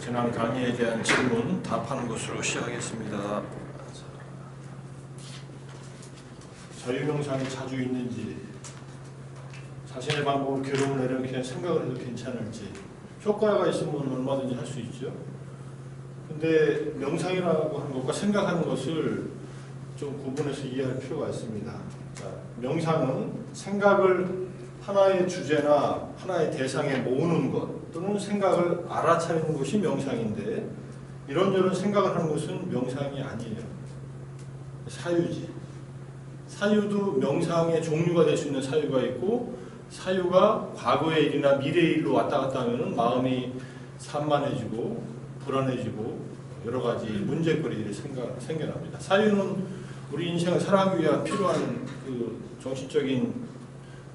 지난 강의에 대한 질문 답하는 것으로 시작하겠습니다. 자유명상이 자주 있는지, 자신의 방법으로 괴로움을 내려 그냥 생각을 해도 괜찮을지, 효과가 있으면 얼마든지 할 수 있죠. 근데 명상이라고 하는 것과 생각하는 것을 좀 구분해서 이해할 필요가 있습니다. 자, 명상은 생각을 하나의 주제나 하나의 대상에 모으는 것 또는 생각을 알아차리는 것이 명상인데, 이런저런 생각을 하는 것은 명상이 아니에요. 사유지. 사유도 명상의 종류가 될 수 있는 사유가 있고, 사유가 과거의 일이나 미래의 일로 왔다 갔다 하면 마음이 산만해지고 불안해지고 여러 가지 문제거리들이 생겨납니다. 사유는 우리 인생을 살아가기 위한 필요한 그 정신적인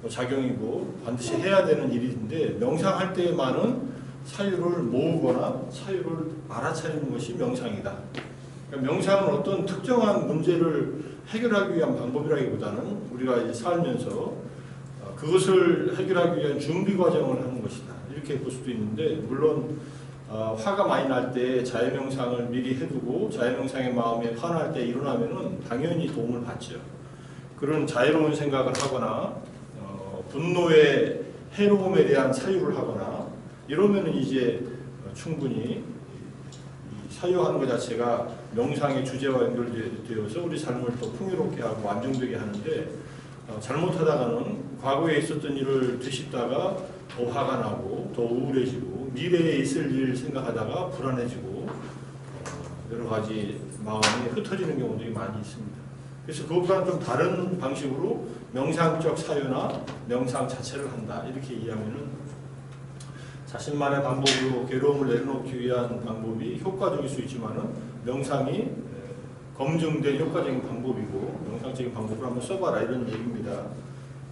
작용이고 반드시 해야 되는 일인데, 명상할 때만은 사유를 모으거나 사유를 알아차리는 것이 명상이다. 그러니까 명상은 어떤 특정한 문제를 해결하기 위한 방법이라기보다는 우리가 이제 살면서 그것을 해결하기 위한 준비 과정을 하는 것이다, 이렇게 볼 수도 있는데, 물론 화가 많이 날 때 자유명상을 미리 해두고 자유명상의 마음이 화날 때 일어나면은 당연히 도움을 받죠. 그런 자유로운 생각을 하거나 분노의 해로움에 대한 사유를 하거나 이러면은 이제 충분히 사유하는 것 자체가 명상의 주제와 연결되어서 우리 삶을 더 풍요롭게 하고 안정되게 하는데, 잘못하다가는 과거에 있었던 일을 되씹다가 더 화가 나고 더 우울해지고 미래에 있을 일 생각하다가 불안해지고 여러 가지 마음이 흩어지는 경우들이 많이 있습니다. 그래서 그것과는 좀 다른 방식으로 명상적 사유나 명상 자체를 한다, 이렇게 이해하면은 자신만의 방법으로 괴로움을 내려놓기 위한 방법이 효과적일 수 있지만은 명상이 검증된 효과적인 방법이고 명상적인 방법을 한번 써봐라, 이런 얘기입니다.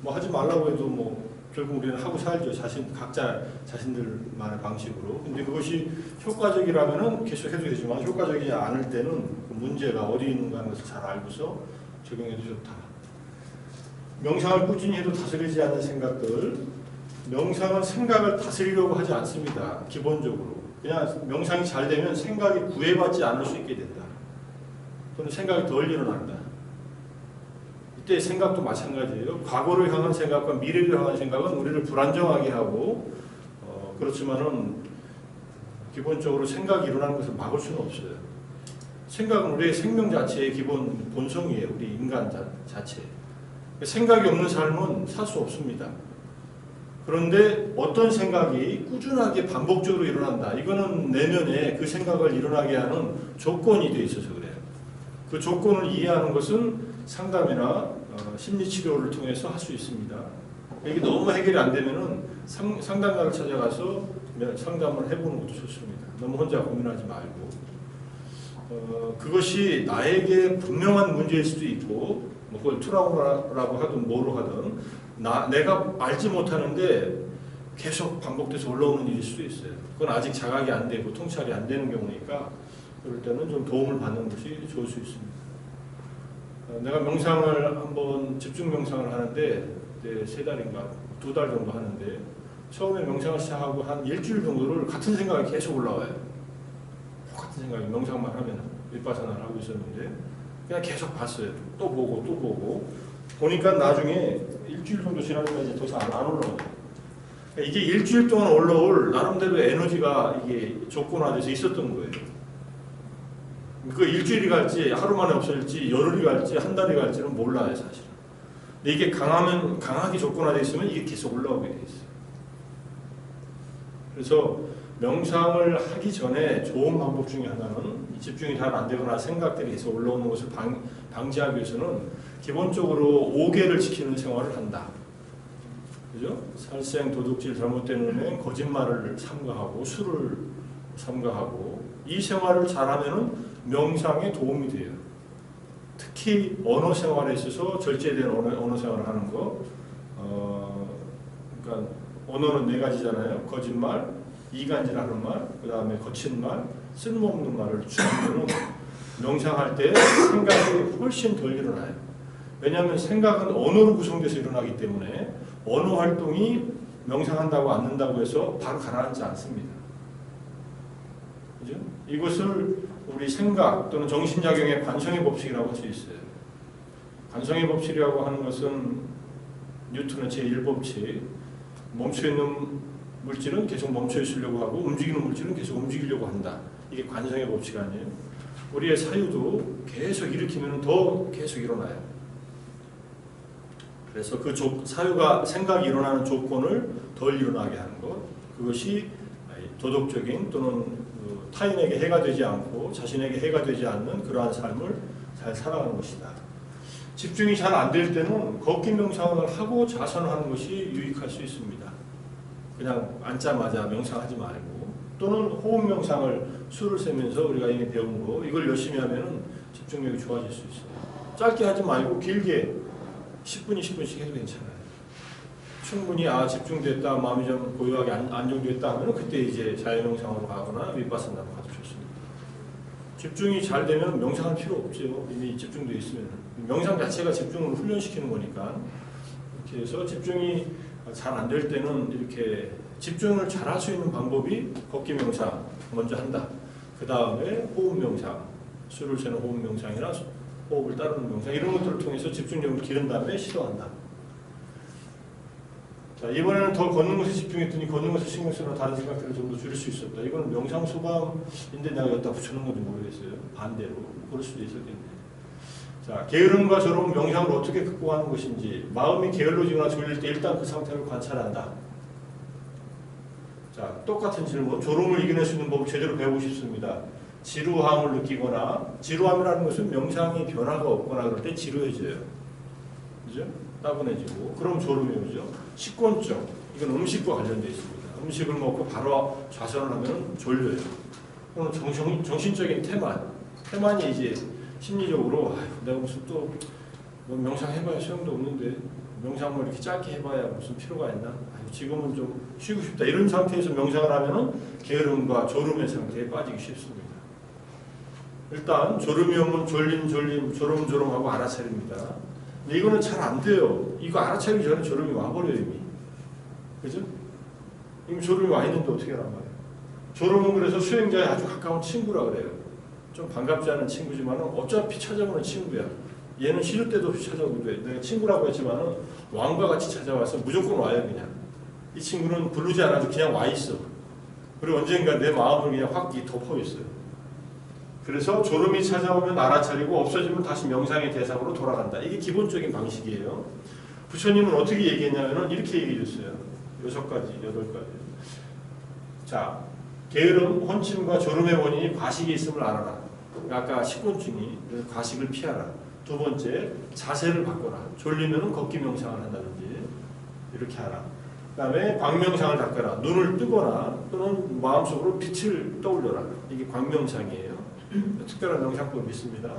뭐 하지 말라고 해도 뭐 결국 우리는 하고 살죠. 각자 자신들만의 방식으로. 근데 그것이 효과적이라면은 계속 해도 되지만 효과적이지 않을 때는 그 문제가 어디 있는가 하는 것을 잘 알고서 적용해도 좋다. 명상을 꾸준히 해도 다스리지 않는 생각들, 명상은 생각을 다스리려고 하지 않습니다. 기본적으로. 그냥 명상이 잘 되면 생각이 구애받지 않을 수 있게 된다. 또는 생각이 덜 일어난다. 이때 생각도 마찬가지예요. 과거를 향한 생각과 미래를 향한 생각은 우리를 불안정하게 하고 그렇지만은 기본적으로 생각이 일어나는 것을 막을 수는 없어요. 생각은 우리의 생명 자체의 기본 본성이에요. 우리 인간 자체. 생각이 없는 삶은 살 수 없습니다. 그런데 어떤 생각이 꾸준하게 반복적으로 일어난다, 이거는 내면에 그 생각을 일어나게 하는 조건이 되어 있어서 그래요. 그 조건을 이해하는 것은 상담이나 심리치료를 통해서 할 수 있습니다. 이게 너무 해결이 안 되면은 상담가를 찾아가서 상담을 해보는 것도 좋습니다. 너무 혼자 고민하지 말고. 그것이 나에게 분명한 문제일 수도 있고, 뭐 그걸 트라우마라고 하든 뭐로 하든 내가 알지 못하는데 계속 반복돼서 올라오는 일일 수도 있어요. 그건 아직 자각이 안 되고 통찰이 안 되는 경우니까 그럴 때는 좀 도움을 받는 것이 좋을 수 있습니다. 내가 명상을 한번 집중 명상을 하는데 3달인가 2달 정도 하는데, 처음에 명상을 시작하고 한 일주일 정도를 같은 생각이 계속 올라와요. 똑같은 생각이 명상만 하면 윗바사나를 하고 있었는데 그냥 계속 봤어요. 또 보고 보니까 나중에 일주일 정도 지나니까 이제 더 이상 안 올라와요. 이게 일주일 동안 올라올 나름대로 에너지가 이게 조건화돼서 있었던 거예요. 그 일주일이 갈지 하루 만에 없어질지 열흘이 갈지 한 달이 갈지는 몰라요, 사실은. 근데 이게 강하게 조건화되어 있으면 이게 계속 올라오게 돼 있어요. 그래서 명상을 하기 전에 좋은 방법 중에 하나는, 집중이 잘 안 되거나 생각들이 계속 올라오는 것을 방지하기 위해서는 기본적으로 5개를 지키는 생활을 한다. 그죠? 살생, 도둑질, 잘못된 은행, 거짓말을 삼가하고 술을 삼가하고, 이 생활을 잘하면은 명상에 도움이 돼요. 특히 언어 생활에 있어서 절제된 언어 생활을 하는 거. 그러니까 언어는 4가지잖아요. 거짓말, 이간질하는 말, 그 다음에 거친 말, 쓸모없는 말을 줄이면 명상할 때 생각이 훨씬 덜 일어나요. 왜냐하면 생각은 언어로 구성돼서 일어나기 때문에 언어 활동이 명상한다고 앉는다고 해서 바로 가라앉지 않습니다. 그죠? 이것을 우리 생각 또는 정신작용의 관성의 법칙이라고 할 수 있어요. 관성의 법칙이라고 하는 것은 뉴턴의 제1법칙, 멈춰있는 물질은 계속 멈춰 있으려고 하고 움직이는 물질은 계속 움직이려고 한다. 이게 관성의 법칙 아니에요? 우리의 사유도 계속 일으키면 더 계속 일어나요. 그래서 그 사유가 생각이 일어나는 조건을 덜 일어나게 하는 것, 그것이 도덕적인 또는 타인에게 해가 되지 않고 자신에게 해가 되지 않는 그러한 삶을 잘 살아가는 것이다. 집중이 잘 안 될 때는 걷기 명상을 하고 자선을 하는 것이 유익할 수 있습니다. 그냥 앉자마자 명상하지 말고, 또는 호흡 명상을 수를 세면서 우리가 이미 배운 거 이걸 열심히 하면 집중력이 좋아질 수 있어요. 짧게 하지 말고 길게 10분, 20분씩 해도 괜찮아요. 충분히 집중됐다, 마음이 좀 고요하게 안정됐다 하면 그때 이제 자유명상으로 가거나 윗바사나로 가도 좋습니다. 집중이 잘 되면 명상할 필요 없죠. 이미 집중돼 있으면. 명상 자체가 집중을 훈련시키는 거니까. 이렇게 해서 집중이 잘 안 될 때는 이렇게 집중을 잘 할 수 있는 방법이 걷기 명상 먼저 한다. 그 다음에 호흡 명상, 수를 세는 호흡 명상이나 호흡을 따르는 명상 이런 것들을 통해서 집중력을 기른 다음에 시도한다. 자, 이번에는 더 걷는 것에 집중했더니 걷는 것에 신경 쓰는 다른 생각들을 좀 더 줄일 수 있었다. 이건 명상 소감인데 내가 여기다 붙여놓은 건지 모르겠어요. 반대로 그럴 수도 있었겠네. 자, 게으름과 졸음은 명상을 어떻게 극복하는 것인지, 마음이 게을러지거나 졸릴 때 일단 그 상태를 관찰한다. 자, 똑같은 질문. 졸음을 이겨낼 수 있는 법을 제대로 배우고 싶습니다. 지루함을 느끼거나, 지루함이라는 것은 명상이 변화가 없거나 그럴 때 지루해져요. 그죠? 따분해지고. 그럼 졸음이 오죠. 식곤증. 이건 음식과 관련되어 있습니다. 음식을 먹고 바로 좌선을 하면 졸려요. 그럼 정신적인 태만이 이제 심리적으로 내가 무슨 또 명상 해봐야 소용도 없는데 명상을 이렇게 짧게 해봐야 무슨 필요가 있나? 지금은 좀 쉬고 싶다. 이런 상태에서 명상을 하면은 게으름과 졸음의 상태에 빠지기 쉽습니다. 일단 졸음이 오면 졸림, 조름하고 알아차립니다. 근데 이거는 잘 안 돼요. 이거 알아차리기 전에 졸음이 와버려요 이미. 그죠? 이미 졸음이 와 있는데 어떻게 하란 말이에요. 졸음은 그래서 수행자의 아주 가까운 친구라 그래요. 좀 반갑지 않은 친구지만 어차피 찾아오는 친구야. 얘는 시도 때도 없이 찾아오기도 해. 내가 친구라고 했지만 왕과 같이 찾아와서 무조건 와요 그냥. 이 친구는 부르지 않아도 그냥 와 있어. 그리고 언젠가 내 마음을 그냥 확 덮어 있어요. 그래서 졸음이 찾아오면 알아차리고 없어지면 다시 명상의 대상으로 돌아간다. 이게 기본적인 방식이에요. 부처님은 어떻게 얘기했냐면 이렇게 얘기해 줬어요. 6가지, 8가지. 자, 게으름, 혼침과 졸음의 원인이 과식에 있음을 알아라. 아까 식곤증이 과식을 피하라. 두 번째, 자세를 바꿔라. 졸리면 걷기 명상을 한다든지 이렇게 하라. 그 다음에 광명상을 닦아라. 눈을 뜨거나 또는 마음속으로 빛을 떠올려라. 이게 광명상이에요. 특별한 명상법이 있습니다.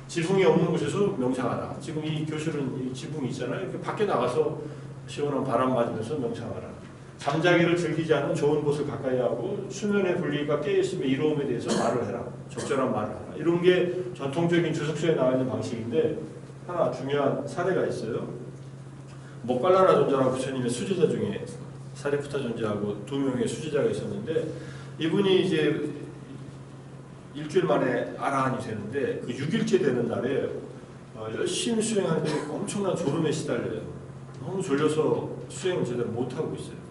지붕이 없는 곳에서 명상하라. 지금 이 교실은 이 지붕이 있잖아요. 이렇게 밖에 나가서 시원한 바람 맞으면서 명상하라. 잠자기를 즐기지 않는 좋은 곳을 가까이 하고 수면의 분리가 깨어있음의 이로움에 대해서 말을 해라. 적절한 말을 하라. 이런 게 전통적인 주석서에 나와 있는 방식인데 하나 중요한 사례가 있어요. 목갈라나 존자라고 부처님의 수제자 중에 사리푸타 존자하고 2명의 수제자가 있었는데 이분이 이제 일주일 만에 아라한이 되는데 그 6일째 되는 날에 열심히 수행하는데 엄청난 졸음에 시달려요. 너무 졸려서 수행을 제대로 못하고 있어요.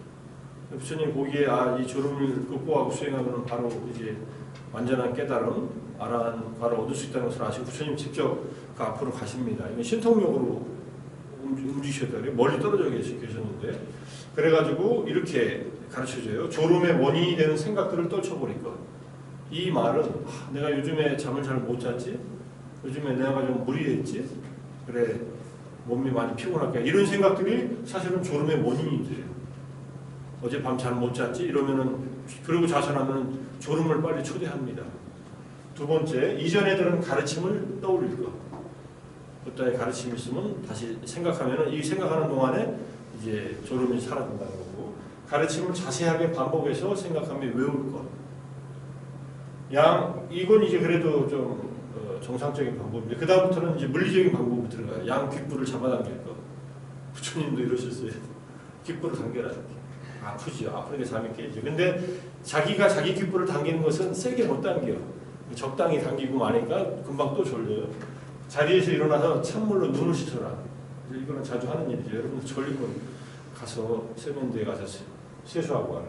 부처님 보기에 이 졸음을 극복하고 수행하면 바로 이제 완전한 깨달음, 아라한과를 얻을 수 있다는 것을 아시고 부처님 직접 그 앞으로 가십니다. 이건 신통력으로 움직이셨다 그래요. 멀리 떨어져 계셨는데 그래가지고 이렇게 가르쳐줘요. 졸음의 원인이 되는 생각들을 떨쳐버릴 것. 이 말은 내가 요즘에 잠을 잘 못 잤지? 요즘에 내가 좀 무리했지? 그래 몸이 많이 피곤할까? 이런 생각들이 사실은 졸음의 원인이 돼요. 어젯밤 잘 못 잤지? 이러면은 그리고 자선하면 졸음을 빨리 초대합니다. 두 번째, 이전에 들은 가르침을 떠올릴 것. 그때의 가르침이 있으면 다시 생각하면은 이 생각하는 동안에 이제 졸음이 사라진다는 거고 가르침을 자세하게 반복해서 생각하며 외울 것. 이건 이제 그래도 좀 정상적인 방법인데 그 다음부터는 이제 물리적인 방법으로 들어가요. 귓불을 잡아당길 것. 부처님도 이러셨어요. 귓불을 당겨라. 아프죠. 아프니까 잠이 깨죠. 근데 자기가 자기 귓불을 당기는 것은 세게 못 당겨. 적당히 당기고 마니까 금방 또 졸려요. 자리에서 일어나서 찬물로 눈을 씻어라. 이거는 자주 하는 일이죠. 여러분 졸리면 가서 세면대에 가서 세수하고 와라.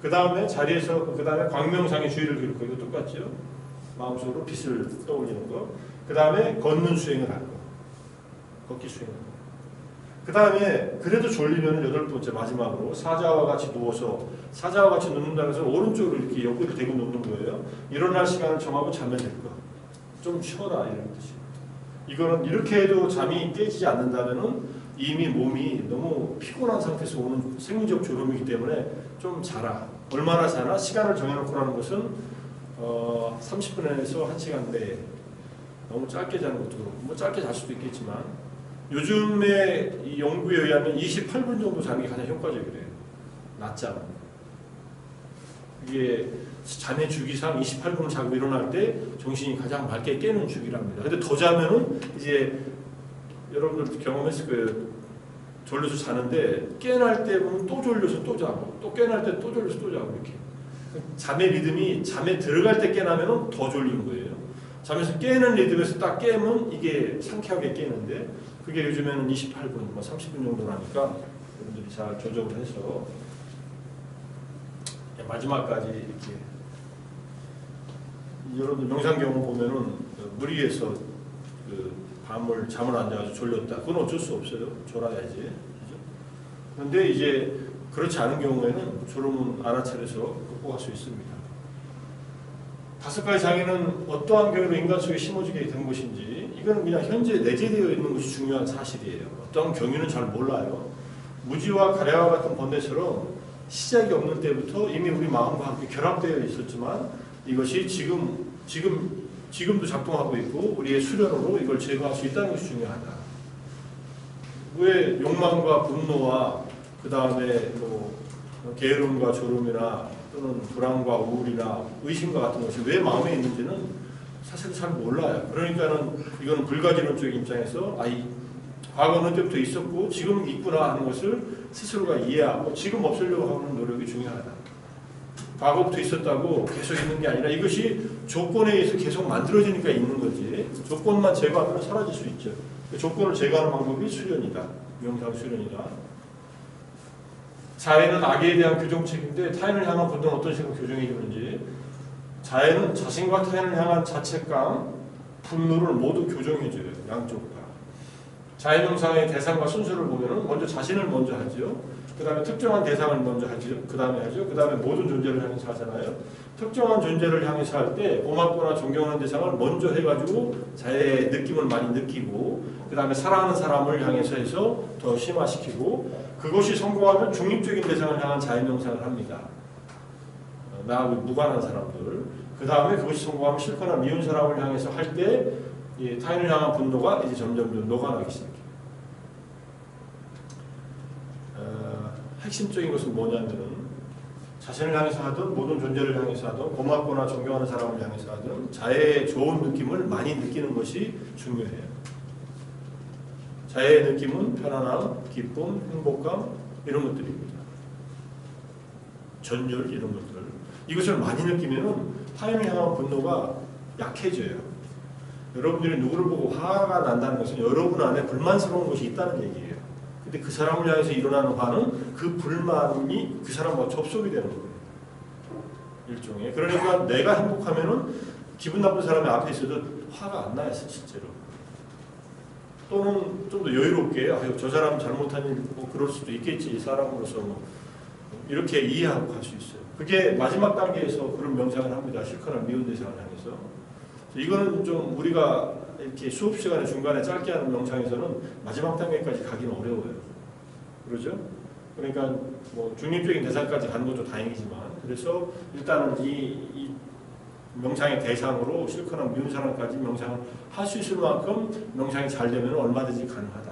그 다음에 자리에서 그 다음에 광명상의 주의를 기울이고 이거 똑같죠. 마음속으로 빛을 떠올리는 거. 그 다음에 걷는 수행을 하는 거. 걷기 수행을. 그 다음에 그래도 졸리면 여덟 번째 마지막으로 사자와 같이 누워서 사자와 같이 눕는다는 것은 오른쪽으로 이렇게 옆으로 대고 눕는 거예요. 일어날 시간을 정하고 자면 될 거. 좀 쉬어라 이런 뜻이에요. 이거는 이렇게 해도 잠이 깨지지 않는다면은 이미 몸이 너무 피곤한 상태에서 오는 생리적 졸음이기 때문에 좀 자라. 얼마나 자나 시간을 정해놓고 하는 것은 30분에서 1시간 내에 너무 짧게 자는 것도 뭐 짧게 잘 수도 있겠지만 요즘에 이 연구에 의하면 28분 정도 자는 게 가장 효과적이래요. 낮잠. 이게 잠의 주기상 28분 자고 일어날 때 정신이 가장 맑게 깨는 주기랍니다. 근데 더 자면은 이제 여러분들 경험했을 거예요. 졸려서 자는데 깨어날 때 보면 또 졸려서 또 자고 또 깨어날 때 또 졸려서 또 자고 이렇게. 잠의 리듬이 잠에 들어갈 때 깨나면은 더 졸린 거예요. 잠에서 깨는 리듬에서 딱 깨면 이게 상쾌하게 깨는데 그게 요즘에는 28분, 뭐 30분 정도라니까 여러분들이 잘 조정을 해서 마지막까지 이렇게 여러분들 명상 경험 보면은 무리해서 그 밤을 잠을 안 자서 졸렸다. 그건 어쩔 수 없어요. 졸아야지. 그죠? 그런데 이제 그렇지 않은 경우에는 졸음은 알아차려서 극복할 수 있습니다. 5가지 장애는 어떠한 경우로 인간 속에 심어지게 된 것인지 이건 그냥 현재 내재되어 있는 것이 중요한 사실이에요. 어떤 경위는 잘 몰라요. 무지와 가래와 같은 번뇌처럼 시작이 없는 때부터 이미 우리 마음과 함께 결합되어 있었지만 이것이 지금도 작동하고 있고 우리의 수련으로 이걸 제거할 수 있다는 것이 중요하다. 왜 욕망과 분노와 그 다음에 뭐 게으름과 졸음이나 또는 불안과 우울이나 의심과 같은 것이 왜 마음에 있는지는 사실 잘 몰라요. 그러니까는 이거는 불가지론적인 입장에서 과거는 때부터 있었고 지금 있구나 하는 것을 스스로가 이해하고 지금 없애려고 하는 노력이 중요하다. 과거부터 있었다고 계속 있는 게 아니라 이것이 조건에 의해서 계속 만들어지니까 있는 거지. 조건만 제거하면 사라질 수 있죠. 그 조건을 제거하는 방법이 수련이다. 명상 수련이다. 자해는 악에 대한 교정책인데 타인을 향한 본능은 어떤 식으로 교정이 되는지 자해는 자신과 타인을 향한 자책감, 분노를 모두 교정해줘요. 양쪽 다. 자해 명상의 대상과 순서를 보면은 먼저 자신을 먼저 하죠. 그 다음에 특정한 대상을 먼저 하죠. 그 다음에 하죠. 그 다음에 모든 존재를 향해서 하잖아요. 특정한 존재를 향해서 할 때 고맙거나 존경하는 대상을 먼저 해가지고 자해의 느낌을 많이 느끼고 그 다음에 사랑하는 사람을 향해서 해서 더 심화시키고 그것이 성공하면 중립적인 대상을 향한 자해 명상을 합니다. 나하고 무관한 사람들. 그 다음에 그것이 성공하면 싫거나 미운 사람을 향해서 할 때 타인을 향한 분노가 이제 점점 녹아나기 시작해요. 핵심적인 것은 뭐냐면은 자신을 향해서 하든 모든 존재를 향해서 하든 고맙거나 존경하는 사람을 향해서 하든 자해의 좋은 느낌을 많이 느끼는 것이 중요해요. 자해의 느낌은 편안함, 기쁨, 행복감 이런 것들입니다. 전율 이런 것들. 이것을 많이 느끼면은 타인을 향한 분노가 약해져요. 여러분들이 누구를 보고 화가 난다는 것은 여러분 안에 불만스러운 것이 있다는 얘기예요. 근데 그 사람을 향해서 일어나는 화는 그 불만이 그 사람과 접속이 되는 거예요. 일종의. 그러니까 내가 행복하면은 기분 나쁜 사람이 앞에 있어도 화가 안 나요, 실제로. 또는 좀 더 여유롭게 저 사람 잘못한 일 뭐 그럴 수도 있겠지 사람으로서 뭐 이렇게 이해하고 갈 수 있어요. 그게 마지막 단계에서 그런 명상을 합니다. 싫거나 미운 대상을 향해서. 이거는 좀 우리가 이렇게 수업 시간에 중간에 짧게 하는 명상에서는 마지막 단계까지 가기는 어려워요. 그러죠? 그러니까 뭐 중립적인 대상까지 가는 것도 다행이지만 그래서 일단은 이 명상의 대상으로 싫거나 미운 사람까지 명상을 할 수 있을 만큼 명상이 잘 되면 얼마든지 가능하다.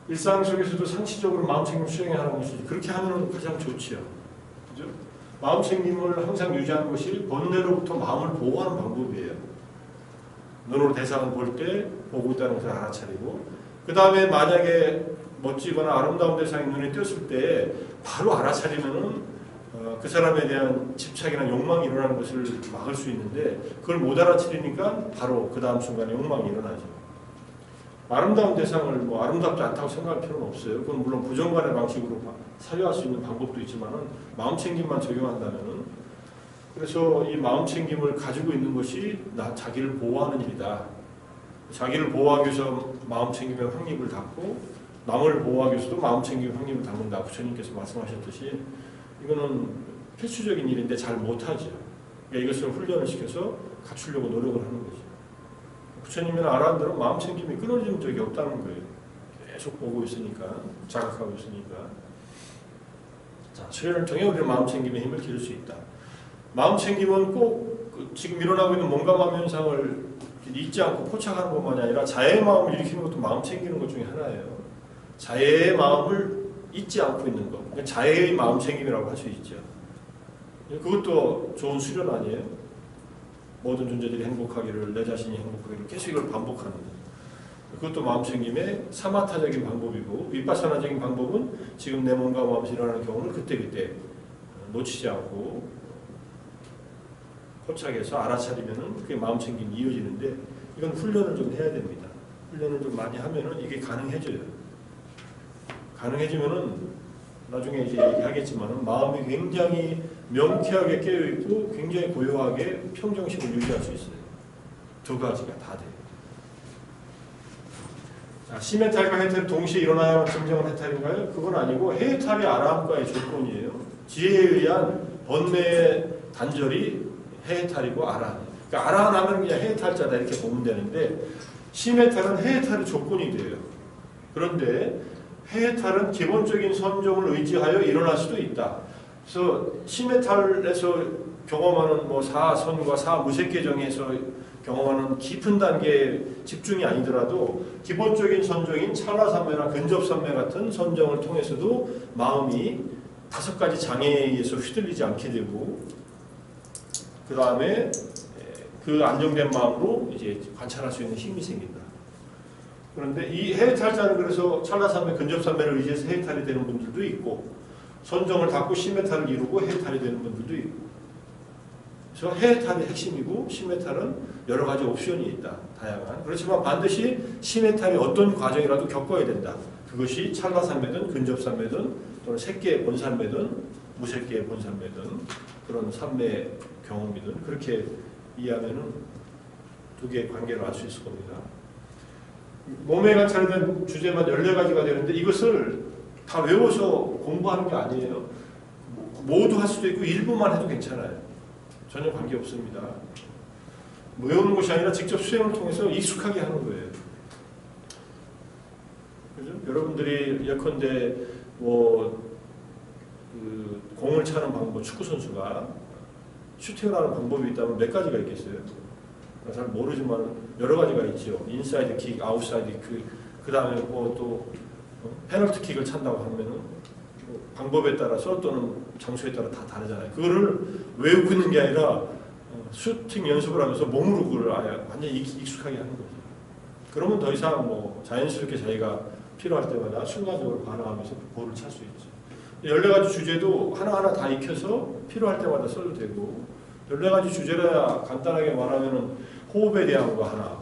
일상 속에서도 상시적으로 마음챙김 수행하는 것이 그렇게 하면 가장 좋지요. 그죠? 마음챙김을 항상 유지하는 것이 번뇌로부터 마음을 보호하는 방법이에요. 눈으로 대상을 볼 때 보고 있다는 것을 알아차리고 그 다음에 만약에 멋지거나 아름다운 대상이 눈에 띄었을 때 바로 알아차리면은 그 사람에 대한 집착이나 욕망이 일어나는 것을 막을 수 있는데 그걸 못 알아차리니까 바로 그 다음 순간에 욕망이 일어나죠. 아름다운 대상을 뭐 아름답지 않다고 생각할 필요는 없어요. 그건 물론 부정관의 방식으로 살려할 수 있는 방법도 있지만은 마음챙김만 적용한다면은 그래서 이 마음챙김을 가지고 있는 것이 자기를 보호하는 일이다. 자기를 보호하기 위해서 마음챙김의 확립을 닫고 남을 보호하기 위해서도 마음챙김의 확립을 닫는다. 부처님께서 말씀하셨듯이 이거는 필수적인 일인데 잘 못하죠. 그러니까 이것을 훈련을 시켜서 갖추려고 노력을 하는 거죠. 부처님은 알아는 대로 마음챙김이 끊어진 적이 없다는 거예요. 계속 보고 있으니까, 자각하고 있으니까. 자, 수련을 통해 우리는 마음챙김의 힘을 기를 수 있다. 마음챙김은 꼭 지금 일어나고 있는 몸감함 현상을 잊지 않고 포착하는 것만이 아니라 자애의 마음을 일으키는 것도 마음챙기는 것 중에 하나예요. 자애의 마음을 잊지 않고 있는 것. 그러니까 자애의 마음챙김이라고 할 수 있죠. 그것도 좋은 수련 아니에요? 모든 존재들이 행복하기를, 내 자신이 행복하기를 계속 이걸 반복하는 것. 그것도 마음챙김의 사마타적인 방법이고 윗바사나적인 방법은 지금 내 몸과 마음에서 일어나는 경험을 그때그때 놓치지 않고 포착해서 알아차리면은 그게 마음챙김이 이어지는데 이건 훈련을 좀 해야 됩니다. 훈련을 좀 많이 하면은 이게 가능해져요. 가능해지면은 나중에 이제 얘기하겠지만은 마음이 굉장히 명쾌하게 깨어있고 굉장히 고요하게 평정심을 유지할 수 있어요. 두 가지가 다 돼요. 자, 심해탈과 해탈이 동시에 일어나야만 진정한 해탈인가요? 그건 아니고 해탈이 아라함과의 조건이에요. 지혜에 의한 번뇌의 단절이 해탈이고 아라함. 그러니까 아라함 하면 그냥 해탈자다 이렇게 보면 되는데 심해탈은 해탈의 조건이 돼요. 그런데 해탈은 기본적인 선종을 의지하여 일어날 수도 있다. 그래서 심해탈에서 경험하는 뭐 사선과 사무색계정에서 경험하는 깊은 단계의 집중이 아니더라도 기본적인 선종인 찰나산매나 근접산매 같은 선정을 통해서도 마음이 5가지 장애에 의해서 휘둘리지 않게 되고 그 다음에 그 안정된 마음으로 이제 관찰할 수 있는 힘이 생긴다. 그런데 이 해탈자는 그래서 찰나산매, 근접산매를 의지해서 해탈이 되는 분들도 있고 선정을 닫고 심해탈을 이루고 해탈이 되는 분들도 있고 그래서 해탈이 핵심이고 심해탈은 여러 가지 옵션이 있다. 다양한. 그렇지만 반드시 심해탈이 어떤 과정이라도 겪어야 된다. 그것이 찰나산매든 근접산매든 또는 색계의 본산매든 무색계의 본산매든 그런 산매 경험이든 그렇게 이해하면은 두 개의 관계를 알 수 있을 겁니다. 몸에 관찰된 주제만 14가지가 되는데 이것을 다 외워서 공부하는 게 아니에요. 모두 할 수도 있고 일부만 해도 괜찮아요. 전혀 관계없습니다. 외우는 것이 아니라 직접 수행을 통해서 익숙하게 하는 거예요. 그죠? 여러분들이 예컨대 그 공을 차는 방법, 축구 선수가 슈팅을 하는 방법이 있다면 몇 가지가 있겠어요? 잘 모르지만 여러 가지가 있죠. 인사이드 킥, 아웃사이드 킥, 그 다음에 또 페널티 킥을 찬다고 하면은 방법에 따라서 또는 장소에 따라 다 다르잖아요. 그거를 외우고 있는 게 아니라 슈팅 연습을 하면서 몸으로 그걸 아예 완전히 익숙하게 하는 거죠. 그러면 더 이상 뭐 자연스럽게 자기가 필요할 때마다 순간적으로 반응하면서 볼을 찰 수 있죠. 14가지 주제도 하나하나 다 익혀서 필요할 때마다 써도 되고 14가지 주제라 간단하게 말하면 호흡에 대한 거 하나,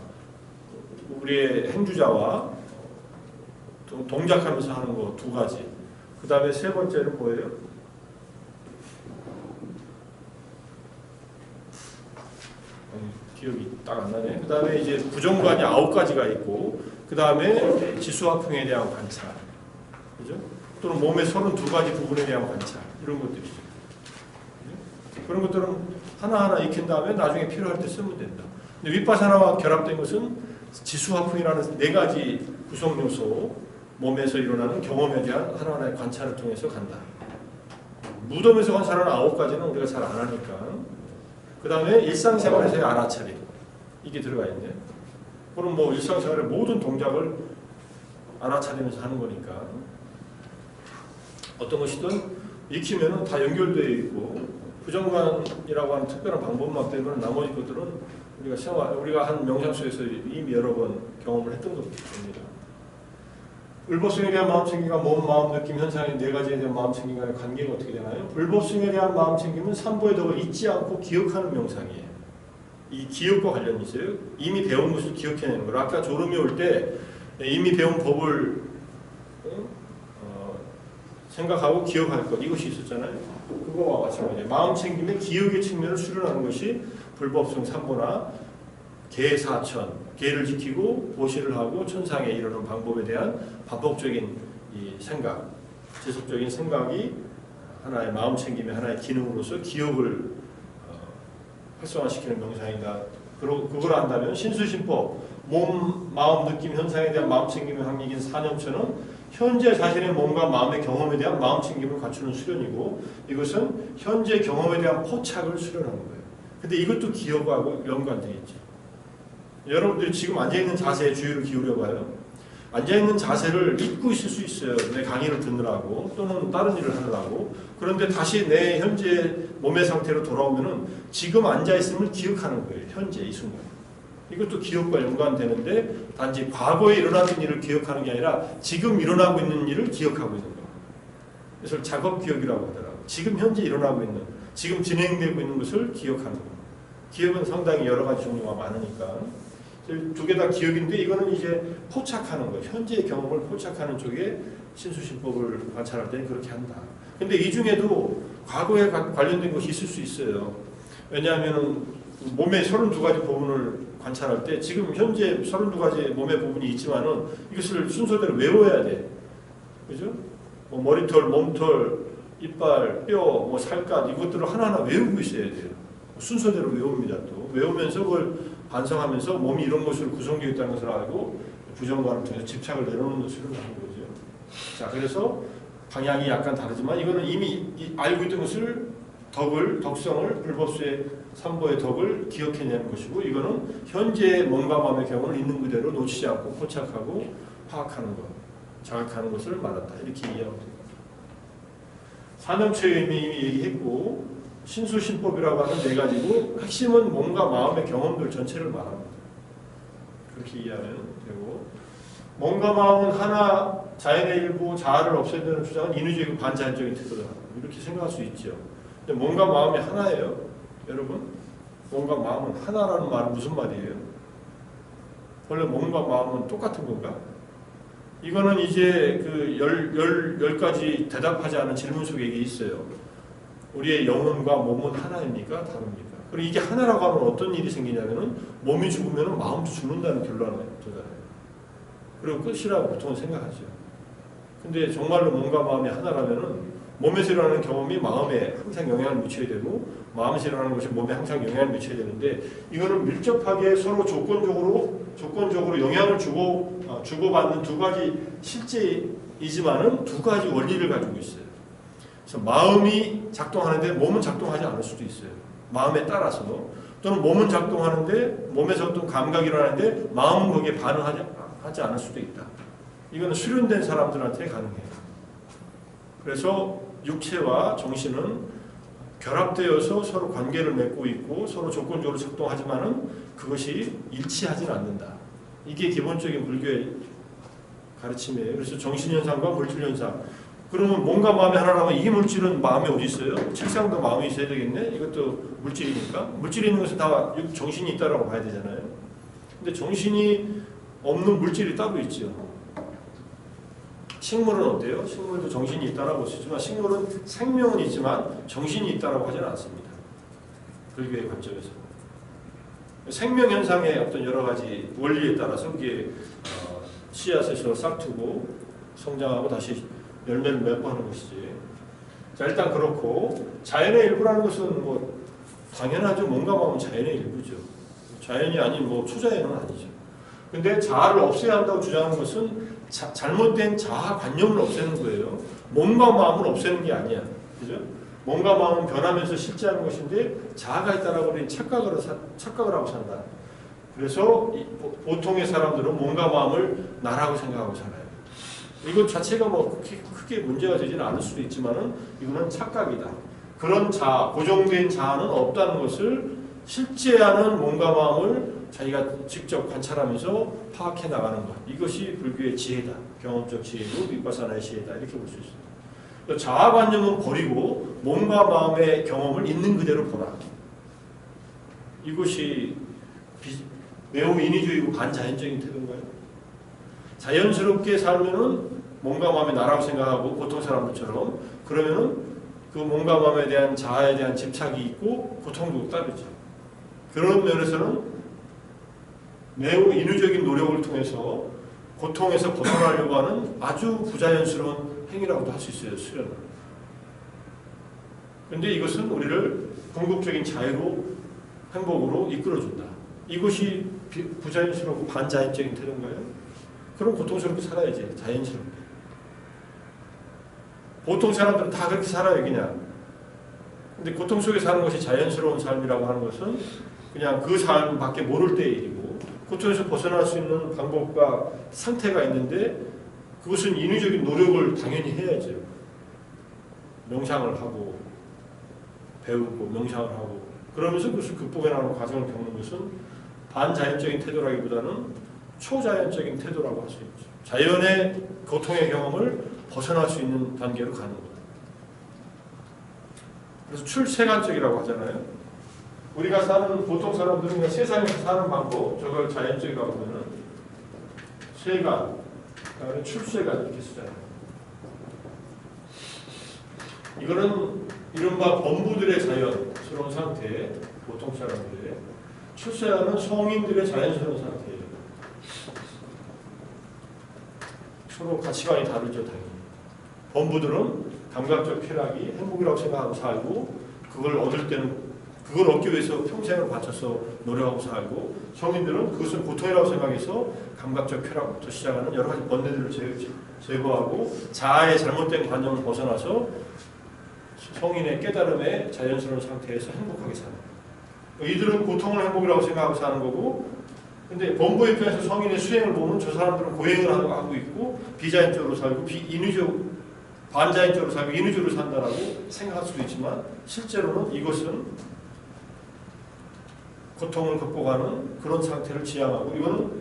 우리의 행주자와 동작하면서 하는 거 2가지, 그 다음에 3번째는 뭐예요? 기억이 딱 안 나네. 그 다음에 이제 부정관이 9가지가 있고 그 다음에 지수화풍에 대한 관찰, 그죠? 또는 몸의 32가지 부분에 대한 관찰 이런 것들이죠. 그런 것들은 하나하나 익힌 다음에 나중에 필요할 때 쓰면 된다. 근데 윗바사나와 결합된 것은 지수화풍이라는 4가지 구성 요소, 몸에서 일어나는 경험에 대한 하나하나의 관찰을 통해서 간다. 무덤에서 관찰하는 9가지는 우리가 잘 안 하니까. 그 다음에 일상생활에서의 알아차림 이게 들어가 있네. 그럼 뭐 일상생활의 모든 동작을 알아차리면서 하는 거니까 어떤 것이든 익히면은 다 연결되어 있고 부정관이라고 하는 특별한 방법만 빼면 나머지 것들은 우리가 한 명상수에서 이미 여러 번 경험을 했던 겁니다. 불법성에 대한 마음챙김과 몸, 마음, 느낌, 현상의 네 가지에 대한 마음챙김과의 관계가 어떻게 되나요? 불법성에 대한 마음챙김은 삼보의 덕을 잊지 않고 기억하는 명상이에요. 이 기억과 관련이 있어요. 이미 배운 것을 기억해내는 거예요. 아까 졸음이 올 때 이미 배운 법을 생각하고 기억할 것, 이것이 있었잖아요. 그거와 마찬가지예요. 마음챙김의 기억의 측면을 수련하는 것이 불법성 삼보나 계사천, 계를 지키고 보시를 하고 천상에 이르는 방법에 대한 반복적인 이 생각, 지속적인 생각이 하나의 마음챙김의 하나의 기능으로서 기억을 활성화시키는 명상이다. 그걸 한다면 신수신법, 몸, 마음, 느낌, 현상에 대한 마음챙김의 항력인 사념처는 현재 자신의 몸과 마음의 경험에 대한 마음챙김을 갖추는 수련이고, 이것은 현재 경험에 대한 포착을 수련하는 거예요. 근데 이것도 기억하고 연관되어 있죠. 여러분들이 지금 앉아있는 자세에 주의를 기울여 봐요. 앉아있는 자세를 잊고 있을 수 있어요. 내 강의를 듣느라고 또는 다른 일을 하느라고. 그런데 다시 내 현재 몸의 상태로 돌아오면은 지금 앉아있음을 기억하는 거예요. 현재 이 순간. 이것도 기억과 연관되는데 단지 과거에 일어났던 일을 기억하는 게 아니라 지금 일어나고 있는 일을 기억하고 있는 거예요. 그래서 작업 기억이라고 하더라고요. 지금 현재 일어나고 있는, 지금 진행되고 있는 것을 기억하는 거예요. 기억은 상당히 여러 가지 종류가 많으니까. 두 개 다 기억인데 이거는 이제 포착하는 거예요. 현재의 경험을 포착하는 쪽에 신수신법을 관찰할 때는 그렇게 한다. 근데 이 중에도 과거에 관련된 것이 있을 수 있어요. 왜냐하면 몸의 32가지 부분을 관찰할 때 지금 현재 32가지 몸의 부분이 있지만은 이것을 순서대로 외워야 돼. 그죠? 뭐 머리털, 몸털, 이빨, 뼈, 뭐 살갗 이것들을 하나하나 외우고 있어야 돼요. 순서대로 외웁니다. 또 외우면서 그걸 반성하면서 몸이 이런 것으로 구성되어 있다는 것을 알고 부정관을 통해서 집착을 내려놓는 것을 하는 거죠. 자, 그래서 방향이 약간 다르지만 이거는 이미 알고 있던 것을 덕성을 불법수의 삼보의 덕을 기억해내는 것이고, 이거는 현재의 몸과 마음의 경험을 있는 그대로 놓치지 않고 포착하고 파악하는 것, 자각하는 것을 말한다. 이렇게 이해하면 됩니다. 사념체의 의미 이미 얘기했고, 신수신법이라고 하는 네 가지고 핵심은 몸과 마음의 경험들 전체를 말합니다. 그렇게 이해하면 되고, 몸과 마음은 하나, 자연의 일부, 자아를 없애는 주장은 인위적이고 반자연적인 태도다. 이렇게 생각할 수 있죠. 근데 몸과 마음이 하나예요. 여러분, 몸과 마음은 하나라는 말은 무슨 말이에요? 원래 몸과 마음은 똑같은 건가? 이거는 이제 그 10가지 대답하지 않은 질문 속에 이게 있어요. 우리의 영혼과 몸은 하나입니까? 다릅니까? 그리고 이게 하나라고 하면 어떤 일이 생기냐면은 몸이 죽으면 마음도 죽는다는 결론을 도달해요. 그리고 끝이라고 보통은 생각하죠. 근데 정말로 몸과 마음이 하나라면은 몸에서 일어나는 경험이 마음에 항상 영향을 미쳐야 되고, 마음에서 일어나는 것이 몸에 항상 영향을 미쳐야 되는데, 이거는 밀접하게 서로 조건적으로 영향을 주고받는 두 가지 실제이지만은 두 가지 원리를 가지고 있어요. 그래서 마음이 작동하는데 몸은 작동하지 않을 수도 있어요. 마음에 따라서. 또는 몸은 작동하는데 몸에서 어떤 감각이 일어나는데 마음은 거기에 반응하지 않을 수도 있다. 이거는 수련된 사람들한테 가능해요. 그래서 육체와 정신은 결합되어서 서로 관계를 맺고 있고 서로 조건적으로 작동하지만은 그것이 일치하지는 않는다. 이게 기본적인 불교의 가르침이에요. 그래서 정신현상과 물질현상. 그러면 몸과 마음이 하나라면 이 물질은 마음에 어디 있어요? 책상도 마음이 있어야 되겠네? 이것도 물질이니까. 물질이 있는 것은 다 정신이 있다라고 봐야 되잖아요. 근데 정신이 없는 물질이 따로 있죠. 식물은 어때요? 식물도 정신이 있다라고 할 수 있지만 식물은 생명은 있지만 정신이 있다라고 하지는 않습니다. 불교의 관점에서. 생명현상의 어떤 여러 가지 원리에 따라서 그게 씨앗에서 싹트고 성장하고 다시 열매를 맺어하는 것이지. 자, 일단 그렇고, 자연의 일부라는 것은 뭐 당연하죠. 뭔가 마음은 자연의 일부죠. 자연이 아닌 뭐 초자연은 아니죠. 근데 자아를 없애야 한다고 주장하는 것은 잘못된 자아관념을 없애는 거예요. 몸과 마음을 없애는 게 아니야. 그죠? 몸과 마음은 변하면서 실제하는 것인데 자아가 있다라고 우리는 착각을 하고 산다. 그래서 보통의 사람들은 몸과 마음을 나라고 생각하고 살아요. 이것 자체가 뭐 크게 문제가 되지는 않을 수도 있지만은 이거는 착각이다. 그런 자아, 고정된 자아는 없다는 것을 실제하는 몸과 마음을 자기가 직접 관찰하면서 파악해 나가는 것. 이것이 불교의 지혜다. 경험적 지혜고 윗바사나의 지혜다. 이렇게 볼 수 있습니다. 자아관념은 버리고 몸과 마음의 경험을 있는 그대로 보라. 이것이 매우 인위주의고 반자연적인 태도인가요? 자연스럽게 살면은 몸과 마음이 나라고 생각하고 보통 사람들처럼 그러면은 그 몸과 마음에 대한 자아에 대한 집착이 있고 고통도 따르죠. 그런 면에서는 매우 인위적인 노력을 통해서 고통에서 벗어나려고 하는 아주 부자연스러운 행위라고도 할 수 있어요. 수련을. 그런데 이것은 우리를 궁극적인 자유로 행복으로 이끌어준다. 이것이 부자연스럽고 반자연적인 태도인가요? 그럼 고통스럽게 살아야지. 자연스럽게. 보통 사람들은 다 그렇게 살아요. 그냥. 근데 고통 속에 사는 것이 자연스러운 삶이라고 하는 것은 그냥 그 삶밖에 모를 때의 일이고 고통에서 벗어날 수 있는 방법과 상태가 있는데 그것은 인위적인 노력을 당연히 해야죠. 명상을 하고 배우고 명상을 하고 그러면서 그것을 극복해 나가는 과정을 겪는 것은 반자연적인 태도라기보다는 초자연적인 태도라고 할 수 있죠. 자연의 고통의 경험을 벗어날 수 있는 단계로 가는 거예요. 그래서 출세관적이라고 하잖아요. 우리가 사는 보통 사람들은 그냥 세상에서 사는 방법, 저걸 자연적이라고 하면은 세관, 그다음에 출세관 이렇게 쓰잖아요. 이거는 이른바 범부들의 자연스러운 상태, 보통 사람들의 출세관은 성인들의 자연스러운 상태예요. 서로 가치관이 다르죠, 당연히. 범부들은 감각적 쾌락이 행복이라고 생각하고 살고 그걸 얻을 때는 그걸 얻기 위해서 평생을 바쳐서 노력하고 살고 성인들은 그것을 고통이라고 생각해서 감각적 쾌락부터 시작하는 여러 가지 번뇌들을 제거하고 자아의 잘못된 관념을 벗어나서 성인의 깨달음의 자연스러운 상태에서 행복하게 사는 거예요. 이들은 고통을 행복이라고 생각하고 사는 거고 근데 범부의 입장에서 성인의 수행을 보면 저 사람들은 고행을 하고 있고 비자연적으로 살고 반자연적으로 살고 인위적으로 산다라고 생각할 수도 있지만 실제로는 이것은 고통을 극복하는 그런 상태를 지향하고 이거는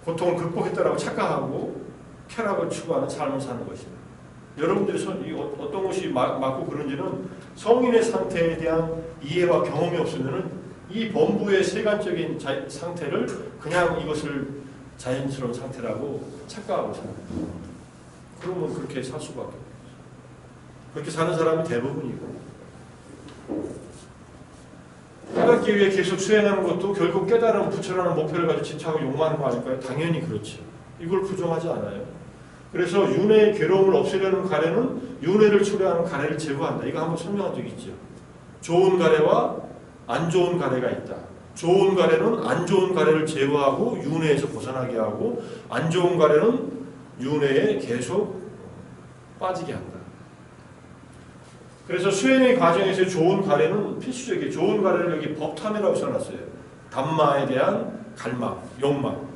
고통을 극복했다라고 착각하고 쾌락을 추구하는 삶을 사는 것입니다. 여러분들이 어떤 것이 맞고 그런지는 성인의 상태에 대한 이해와 경험이 없으면 이 범부의 세간적인 상태를 그냥 이것을 자연스러운 상태라고 착각하고 삽니다. 그러면 그렇게 살 수밖에 없어요. 그렇게 사는 사람이 대부분이고 깨닫기 위해 계속 수행하는 것도 결국 깨달음 부처라는 목표를 가지고 집착하고 욕망하는 거 아닐까요? 당연히 그렇죠. 이걸 부정하지 않아요. 그래서 윤회의 괴로움을 없애려는 가래는 윤회를 초래하는 가래를 제거한다. 이거 한번 설명한 적이 있죠. 좋은 가래와 안 좋은 가래가 있다. 좋은 가래는 안 좋은 가래를 제거하고 윤회에서 벗어나게 하고 안 좋은 가래는 윤회에 계속 빠지게 한다. 그래서 수행의 과정에서 좋은 가래는 필수적이에요. 좋은 가래를 여기 법탐이라고 써놨어요. 담마에 대한 갈망, 욕망,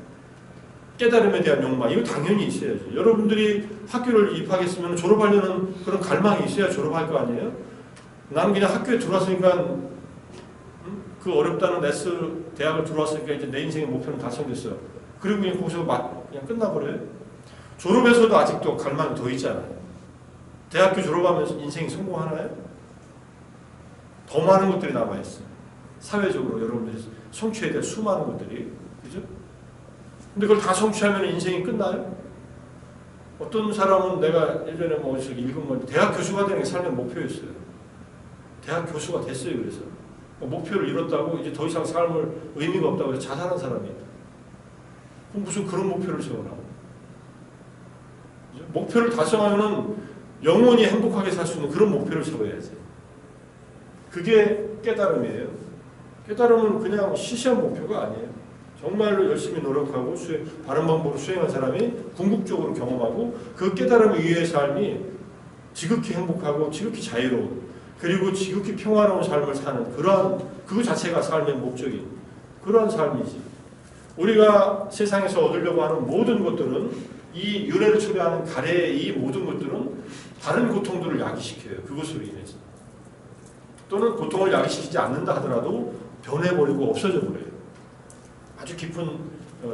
깨달음에 대한 욕망, 이거 당연히 있어야죠. 여러분들이 학교를 입학했으면 졸업하려는 그런 갈망이 있어야 졸업할 거 아니에요? 나는 그냥 학교에 들어왔으니까 그 어렵다는 대학을 들어왔으니까 이제 내 인생의 목표는 달성됐어요. 그리고 그냥 거기서 그냥 끝나버려요. 졸업해서도 아직도 갈망이 더 있잖아요. 대학교 졸업하면서 인생이 성공하나요? 더 많은 것들이 남아있어요. 사회적으로 여러분들이 성취해야 될 수많은 것들이. 그죠? 근데 그걸 다 성취하면 인생이 끝나요? 어떤 사람은 내가 예전에 뭐 어디서 읽은 건데 대학 교수가 되는 게 삶의 목표였어요. 대학 교수가 됐어요. 그래서 목표를 이뤘다고 이제 더 이상 삶을 의미가 없다고 해서 자살한 사람이 있다. 그럼 무슨 그런 목표를 세워라. 목표를 달성하면은 영원히 행복하게 살 수 있는 그런 목표를 세워야지. 그게 깨달음이에요. 깨달음은 그냥 시시한 목표가 아니에요. 정말로 열심히 노력하고 바른 방법으로 수행한 사람이 궁극적으로 경험하고 그 깨달음을 위해 삶이 지극히 행복하고 지극히 자유로운 그리고 지극히 평화로운 삶을 사는 그 자체가 삶의 목적인 그러한 삶이지. 우리가 세상에서 얻으려고 하는 모든 것들은 이 윤회를 초래하는 가래의 이 모든 것들은 다른 고통들을 야기시켜요. 그것으로 인해서. 또는 고통을 야기시키지 않는다 하더라도 변해버리고 없어져 버려요. 아주 깊은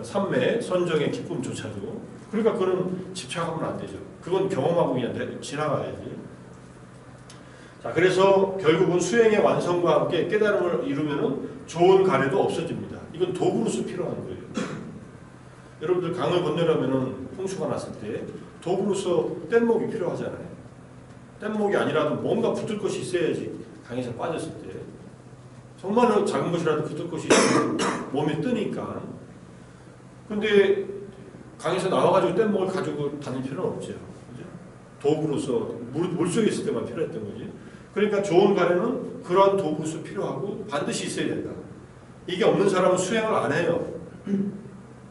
산매, 선정의 기쁨조차도. 그러니까 그건 집착하면 안 되죠. 그건 경험하고 그냥 지나가야지. 자, 그래서 결국은 수행의 완성과 함께 깨달음을 이루면은 좋은 가래도 없어집니다. 이건 도구로서 필요한 거예요. 여러분들 강을 건너려면은 홍수가 났을 때 도구로서 뗏목이 필요하잖아요. 뗏목이 아니라도 뭔가 붙을 것이 있어야지 강에서 빠졌을 때 정말로 작은 것이라도 붙을 것이 있으면 몸에 뜨니까. 근데 강에서 나와가지고 뗏목을 가지고 다닐 필요는 없죠. 그죠? 도구로서 물속에 있을 때만 필요했던 거지. 그러니까 좋은 가래는 그러한 도구로서 필요하고 반드시 있어야 된다. 이게 없는 사람은 수행을 안 해요.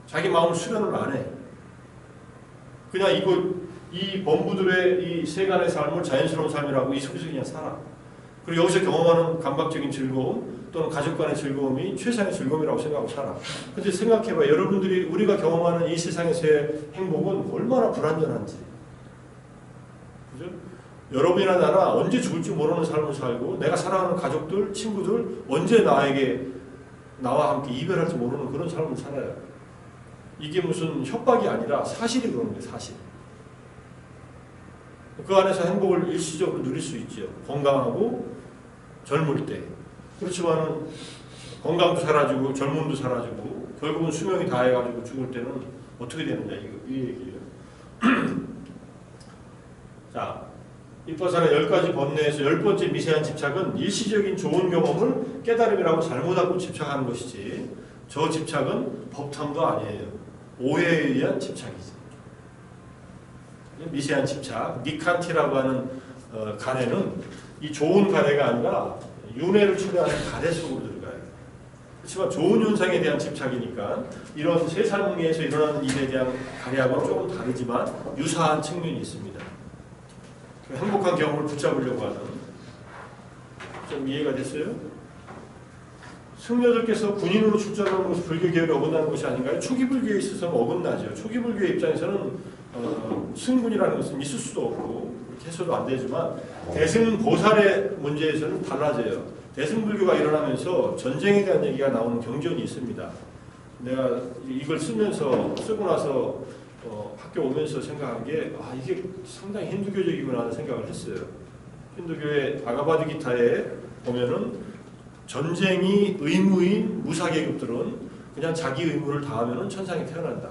자기 마음을 수련을 안 해. 그냥 이 범부들의 이 세간의 삶을 자연스러운 삶이라고 이 속에서 그냥 살아. 그리고 여기서 경험하는 감각적인 즐거움 또는 가족 간의 즐거움이 최상의 즐거움이라고 생각하고 살아. 근데 생각해봐. 여러분들이 우리가 경험하는 이 세상에서의 행복은 얼마나 불완전한지. 그죠? 여러분이나 나나 언제 죽을지 모르는 삶을 살고 내가 사랑하는 가족들, 친구들 언제 나와 함께 이별할지 모르는 그런 삶을 살아요. 이게 무슨 협박이 아니라 사실이 그런 거예요. 사실. 그 안에서 행복을 일시적으로 누릴 수 있죠. 건강하고 젊을 때. 그렇지만 건강도 사라지고 젊음도 사라지고 결국은 수명이 다해가지고 죽을 때는 어떻게 되느냐 이 얘기예요. 자, 입버산의 10가지 번뇌에서 10번째 미세한 집착은 일시적인 좋은 경험을 깨달음이라고 잘못 알고 집착하는 것이지 저 집착은 법탐도 아니에요. 오해에 의한 집착이지. 미세한 집착, 니칸티라고 하는 가래는 이 좋은 가래가 아니라 윤회를 초래하는 가래 속으로 들어가요. 그렇지만 좋은 현상에 대한 집착이니까 이런 세상에서 일어나는 일에 대한 가래하고는 조금 다르지만 유사한 측면이 있습니다. 행복한 경험을 붙잡으려고 하는. 좀 이해가 됐어요? 승려들께서 군인으로 출전하는 것이 불교 계율에 어긋나는 것이 아닌가요? 초기 불교에 있어서는 어긋나죠. 초기 불교의 입장에서는 승군이라는 것은 있을 수도 없고 그렇게 해서도 안 되지만 대승보살의 문제에서는 달라져요. 대승불교가 일어나면서 전쟁에 대한 얘기가 나오는 경전이 있습니다. 내가 이걸 쓰고 나서 학교 오면서 생각한 게 이게 상당히 힌두교적이구나 하는 생각을 했어요. 힌두교의 바가바드기타에 보면은 전쟁이 의무인 무사계급들은 그냥 자기 의무를 다하면은 천상에 태어난다.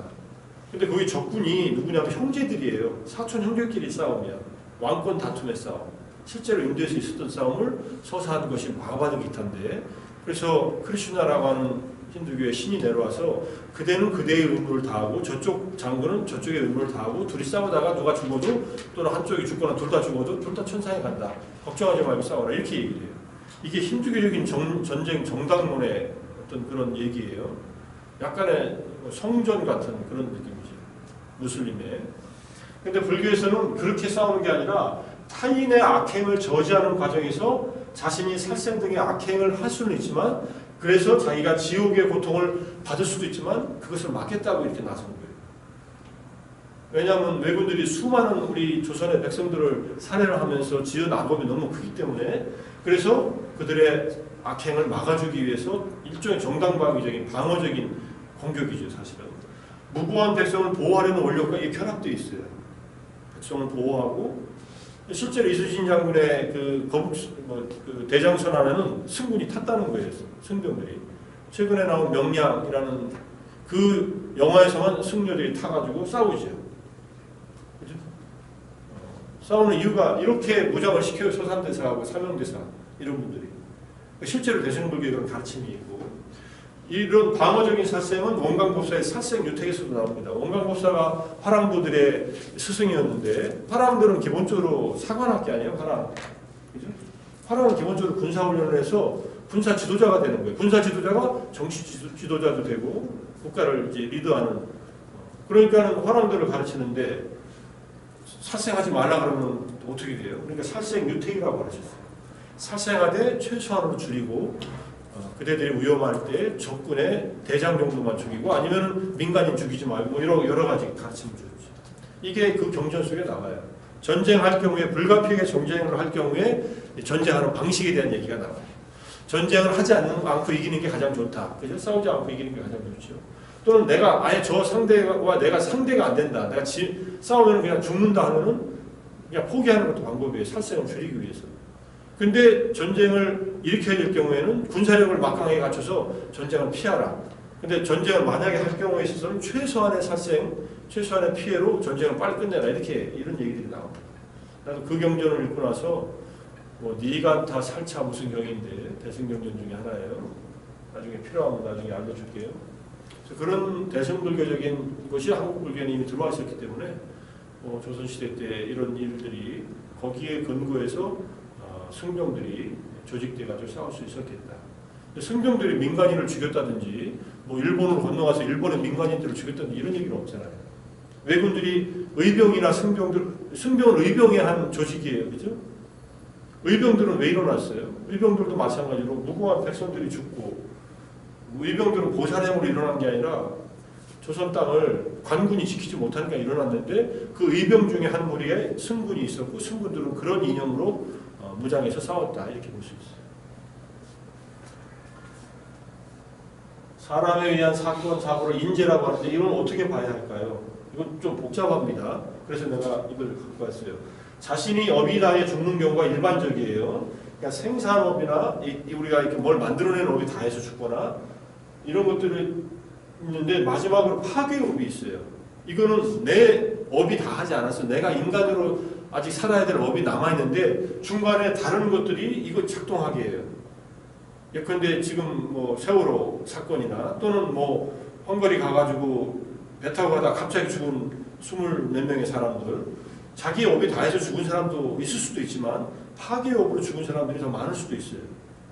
근데 거기 적군이 누구냐면 형제들이에요. 사촌 형제끼리 싸우면 왕권 다툼의 싸움. 실제로 인도에서 있었던 싸움을 서사한 것이 바가바드기타인데 그래서 크리슈나라고 하는 힌두교의 신이 내려와서 그대는 그대의 의무를 다하고 저쪽 장군은 저쪽의 의무를 다하고 둘이 싸우다가 누가 죽어도 또는 한쪽이 죽거나 둘 다 죽어도 둘 다 천상에 간다. 걱정하지 말고 싸워라. 이렇게 얘기를 해요. 이게 힌두교적인 전쟁 정당론의 어떤 그런 얘기예요. 약간의 성전 같은 그런 느낌이죠. 무슬림의. 근데 불교에서는 그렇게 싸우는 게 아니라 타인의 악행을 저지하는 과정에서 자신이 살생 등의 악행을 할 수는 있지만 그래서 자기가 지옥의 고통을 받을 수도 있지만 그것을 막겠다고 이렇게 나선 거예요. 왜냐하면 왜군들이 수많은 우리 조선의 백성들을 살해를 하면서 지은 악업이 너무 크기 때문에 그래서 그들의 악행을 막아주기 위해서 일종의 정당방위적인 방어적인 공격이죠. 사실은. 무고한 백성을 보호하려는 원력과 이게 결합되어 있어요. 백성을 보호하고 실제로 이순신 장군의 그 대장선 안에는 승군이 탔다는 거예요. 승병들이. 최근에 나온 명량이라는 그 영화에서만 승려들이 타가지고 싸우죠. 그죠? 싸우는 이유가 이렇게 무장을 시켜요. 서산대사하고 사명대사 이런 분들이. 실제로 대승불교의 그런 가르침이 있고 이런 방어적인 살생은 원광법사의 살생 유택에서도 나옵니다. 원광법사가 화랑부들의 스승이었는데 화랑들은 기본적으로 사관학기 아니에요. 화랑. 그죠? 화랑은 기본적으로 군사훈련을 해서 군사 지도자가 되는 거예요. 군사 지도자가 정치 지도자도 되고 국가를 이제 리드하는. 그러니까는 화랑들을 가르치는데 살생하지 말라 그러면 어떻게 돼요? 그러니까 살생 유택이라고 가르쳤어요. 살생하되 최소한으로 줄이고 그대들이 위험할 때 적군의 대장 정도만 죽이고 아니면 민간인 죽이지 말고 뭐 여러 가지 가르침을 줬죠. 이게 그 경전 속에 나와요. 전쟁할 경우에 불가피하게 전쟁을 할 경우에 전쟁하는 방식에 대한 얘기가 나와요. 전쟁을 하지 않고 이기는 게 가장 좋다. 그죠? 싸우지 않고 이기는 게 가장 좋죠. 또는 내가 아예 저 상대와 내가 상대가 안 된다. 내가 싸우면 그냥 죽는다 하면은 그냥 포기하는 것도 방법이에요. 살생을 줄이기 위해서. 근데 전쟁을 일으켜야 될 경우에는 군사력을 막강하게 갖춰서 전쟁을 피하라. 근데 전쟁을 만약에 할 경우에 있어서는 최소한의 살생, 최소한의 피해로 전쟁을 빨리 끝내라. 이런 얘기들이 나옵니다. 나도 그 경전을 읽고 나서 뭐 니간타 살차 무슨 경인데 대승경전 중에 하나예요. 나중에 필요하면 나중에 알려줄게요. 그래서 그런 대승불교적인 것이 한국 불교에 이미 들어와 있었기 때문에 조선시대 때 이런 일들이 거기에 근거해서 승병들이 조직돼가지고 싸울 수 있었겠다. 승병들이 민간인을 죽였다든지 뭐 일본으로 건너가서 일본의 민간인들을 죽였다든지 이런 얘기는 없잖아요. 왜군들이 의병이나 승병은 의병이 한 조직이에요. 그죠? 의병들은 왜 일어났어요? 의병들도 마찬가지로 무고한 백성들이 죽고 의병들은 보살행으로 일어난 게 아니라 조선 땅을 관군이 지키지 못하니까 일어났는데 그 의병 중에 한 무리에 승군이 있었고 승군들은 그런 이념으로 무장해서 싸웠다. 이렇게 볼 수 있어요. 사람에 의한 사건, 사고를 인재라고 하는데 이건 어떻게 봐야 할까요? 이건 좀 복잡합니다. 그래서 내가 이걸 갖고 왔어요. 자신이 업이 다해 죽는 경우가 일반적이에요. 그러니까 생산업이나 우리가 이렇게 뭘 만들어내는 업이 다해서 죽거나 이런 것들이 있는데 마지막으로 파괴업이 있어요. 이거는 내 업이 다 하지 않았어. 내가 인간으로 아직 살아야 될 업이 남아있는데 중간에 다른 것들이 이거 작동하게 해요. 예컨대 지금 뭐 세월호 사건이나 또는 뭐 헝가리 가가지고 배 타고 가다가 갑자기 죽은 20몇 명의 사람들, 자기 업이 다해서 죽은 사람도 있을 수도 있지만 파괴업으로 죽은 사람들이 더 많을 수도 있어요.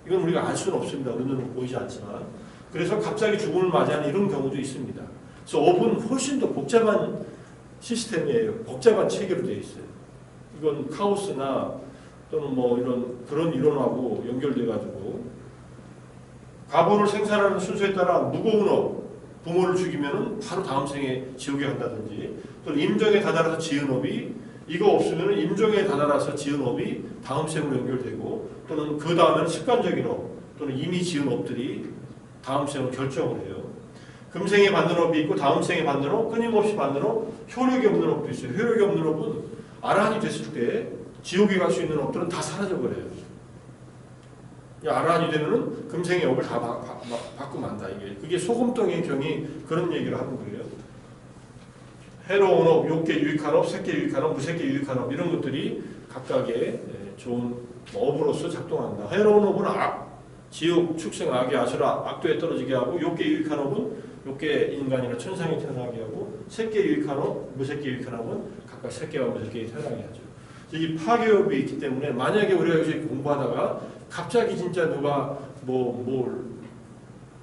이건 우리가 알 수는 없습니다. 눈으로 보이지 않지만. 그래서 갑자기 죽음을 맞이하는 이런 경우도 있습니다. 그래서 업은 훨씬 더 복잡한 시스템이에요. 복잡한 체계로 되어 있어요. 이건 카오스나 또는 뭐 그런 이론하고 연결돼가지고 가보를 생산하는 순서에 따라 무거운 업, 부모를 죽이면 바로 다음 생에 지옥에 간다든지 또는 임종에 다다라서 지은 업이 이거 없으면 임종에 다다라서 지은 업이 다음 생으로 연결되고 또는 그 다음에는 습관적인 업 또는 이미 지은 업들이 다음 생을 결정을 해요. 금생에 받는 업이 있고 다음 생에 받는 업, 끊임없이 받는 업, 효력이 없는 업도 있어요. 효력이 없는 업은 아라한이 됐을 때 지옥에 갈 수 있는 업들은 다 사라져버려요. 아라한이 되면은 금생의 업을 다 받고 만다. 그게 소금덩이의 경이 그런 얘기를 하는 거예요. 해로운 업, 욕계 유익한 업, 색계 유익한 업, 무색계 유익한 업 이런 것들이 각각의 좋은 업으로서 작동한다. 해로운 업은 지옥, 축생, 악의 아수라, 악도에 떨어지게 하고 욕계 유익한 업은 욕계 인간이나 천상에 태어나게 하고 색계 유익한 업, 무색계 유익한 업은 각각 색계와 무색계에 태어나게 하죠. 이 파괴업이 있기 때문에 만약에 우리가 요새 공부하다가 갑자기 진짜 누가 뭘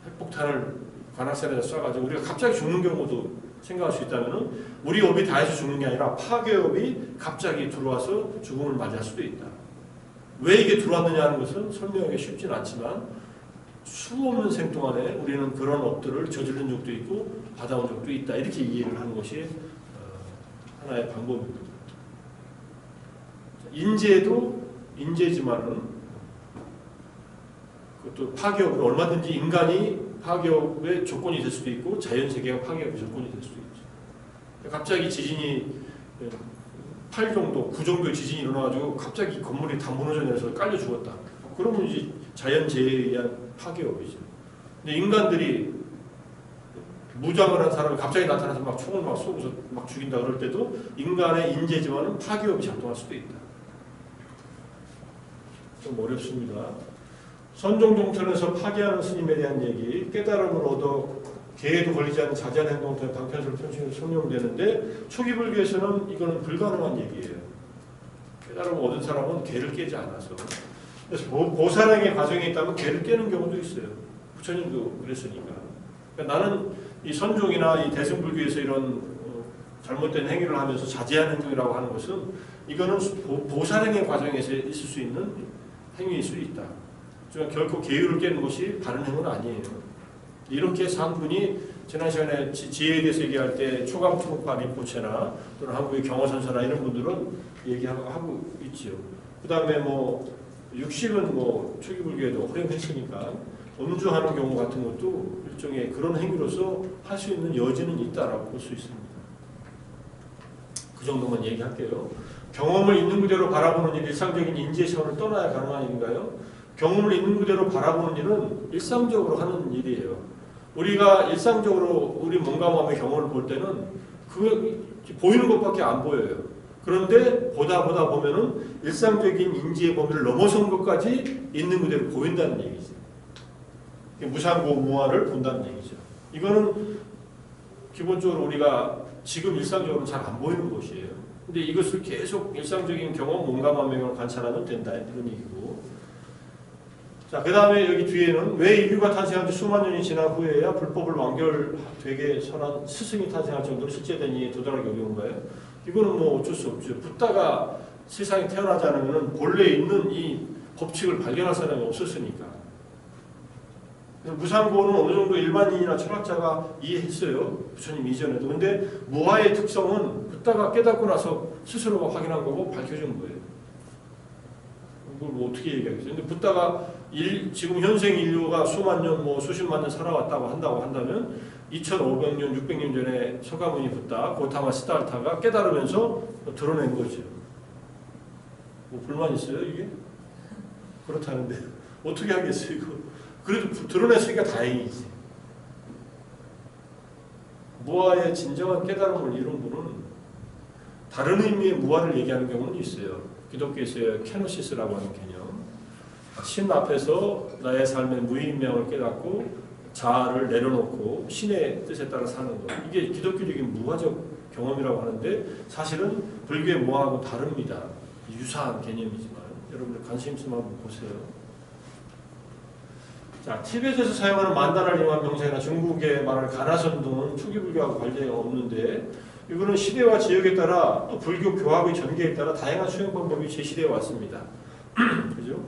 핵폭탄을 관악산에서 쏴가지고 우리가 갑자기 죽는 경우도 생각할 수 있다면 우리 업이 다해서 죽는 게 아니라 파괴업이 갑자기 들어와서 죽음을 맞이할 수도 있다. 왜 이게 들어왔느냐 하는 것은 설명하기 쉽진 않지만 수없는 생 동안에 우리는 그런 업들을 저지른 적도 있고 받아온 적도 있다. 이렇게 이해를 하는 것이 하나의 방법입니다. 인재도 인재지만은 그것도 파괴업은 얼마든지 인간이 파괴업의 조건이 될 수도 있고 자연세계가 파괴업의 조건이 될 수도 있죠. 갑자기 지진이 8 정도, 9 정도의 지진이 일어나가지고 갑자기 건물이 다 무너져 내려서 깔려 죽었다. 그러면 이제 자연재해에 의한 파괴업이죠. 근데 인간들이 무장을 한 사람이 갑자기 나타나서 막 총을 막 쏘고서 막 죽인다 그럴 때도 인간의 인재지만은 파괴업이 작동할 수도 있다. 좀 어렵습니다. 선종종천에서 파괴하는 스님에 대한 얘기, 깨달음을 얻어 개에도 걸리지 않는 자제한 행동을 통해 방편스러운 편식으로 설명되는데 초기 불교에서는 이거는 불가능한 얘기예요. 깨달음을 얻은 사람은 개를 깨지 않아서. 그래서 보살행의 과정에 있다면 개를 깨는 경우도 있어요. 부처님도 그랬으니까. 그러니까 나는 이 선종이나 이 대승불교에서 이런 잘못된 행위를 하면서 자제한 행동이라고 하는 것은 이거는 보살행의 과정에서 있을 수 있는 행위일 수 있다. 결코 계율을 깨는 것이 바른 행위는 아니에요. 이렇게 상분이 지난 시간에 지혜에 대해서 얘기할 때 초감투파 림포체나 또는 한국의 경어선사나 이런 분들은 얘기하고 있지요. 그 다음에 뭐 육식은 뭐 초기불교에도 허용했으니까 음주하는 경우 같은 것도 일종의 그런 행위로서 할 수 있는 여지는 있다라고 볼 수 있습니다. 그 정도만 얘기할게요. 경험을 있는 그대로 바라보는 일, 일상적인 인지의 차원을 떠나야 가능한 일인가요? 경험을 있는 그대로 바라보는 일은 일상적으로 하는 일이에요. 우리가 일상적으로 우리 몸과 마음의 경험을 볼 때는 그 보이는 것밖에 안 보여요. 그런데 보다 보면은 일상적인 인지의 범위를 넘어선 것까지 있는 그대로 보인다는 얘기죠. 무상고 무아를 본다는 얘기죠. 이거는 기본적으로 우리가 지금 일상적으로 잘 안 보이는 것이에요. 근데 이것을 계속 일상적인 경험, 몸과 마음을 관찰하면 된다 이런 얘기고. 자, 그 다음에 여기 뒤에는 왜 인류가 탄생한 지 수만 년이 지난 후에야 불법을 완결되게 선한 스승이 탄생할 정도로 실제된 이에 도달하기 어려운가요? 이거는 뭐 어쩔 수 없죠. 붓다가 세상에 태어나지 않으면 본래 있는 이 법칙을 발견할 사람이 없었으니까. 그래서 무상고는 어느 정도 일반인이나 철학자가 이해했어요. 부처님 이전에도. 근데 무아의 특성은 붓다가 깨닫고 나서 스스로가 확인한 거고 밝혀준 거예요. 이걸 뭐 어떻게 얘기하겠어요? 근데 붓다가 지금 현생 인류가 수만 년, 뭐 수십만 년 살아왔다고 한다면 2500년, 600년 전에 서가모니 붓다, 고타마 시달타가 깨달으면서 드러낸 거죠. 뭐 불만 있어요, 이게? 그렇다는데 어떻게 하겠어요, 이거? 그래도 드러냈으니까 다행이지. 무아의 진정한 깨달음을 이룬 분은 다른 의미의 무아를 얘기하는 경우는 있어요. 기독교에서의 케노시스라고 하는 개념. 신 앞에서 나의 삶의 무의미함을 깨닫고 자아를 내려놓고 신의 뜻에 따라 사는 것. 이게 기독교적인 무아적 경험이라고 하는데 사실은 불교의 무아하고 다릅니다. 유사한 개념이지만 여러분들 관심 있으면 한번 보세요. 자, 티벳에서 사용하는 만다라를 이용한 명사나 중국의 말하는 가나선 등은 초기불교하고 관련이 없는데 이거는 시대와 지역에 따라 또 불교 교합의 전개에 따라 다양한 수용 방법이 제시되어 왔습니다. 그죠?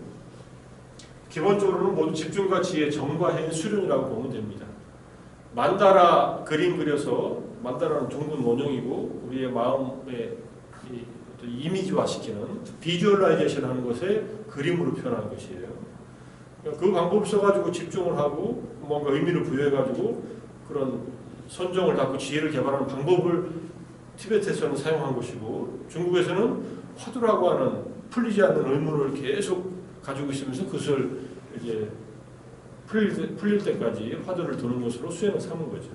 기본적으로는 모두 집중과 지혜, 정과 해의 수련이라고 보면 됩니다. 만다라 그림 그려서 만다라는 둥근 원형이고 우리의 마음에 이미지화시키는 비주얼라이제이션 하는 것에 그림으로 표현하는 것이에요. 그 방법을 써가지고 집중을 하고 뭔가 의미를 부여해가지고 그런 선정을 닦고 지혜를 개발하는 방법을 티베트에서는 사용한 것이고 중국에서는 화두라고 하는 풀리지 않는 의문을 계속 가지고 있으면서 그것을 이제 풀릴 때까지 화두를 두는 것으로 수행을 삼은 거죠.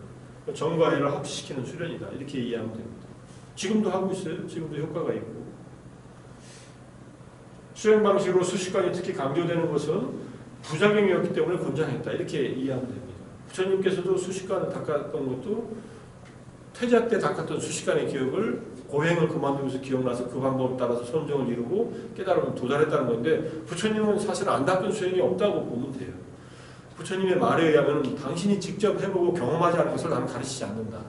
정과 해를 합치시키는 수련이다. 이렇게 이해하면 됩니다. 지금도 하고 있어요. 지금도 효과가 있고. 수행 방식으로 수식관이 특히 강조되는 것은 부작용이었기 때문에 권장했다. 이렇게 이해하면 됩니다. 부처님께서도 수식관을 닦았던 것도 태자 때 닦았던 수식관의 기억을 고행을 그만두면서 기억나서 그 방법에 따라서 선정을 이루고 깨달음을 도달했다는 건데 부처님은 사실 안 닦은 수행이 없다고 보면 돼요. 부처님의 말에 의하면 당신이 직접 해보고 경험하지 않은 것을 나는 가르치지 않는다.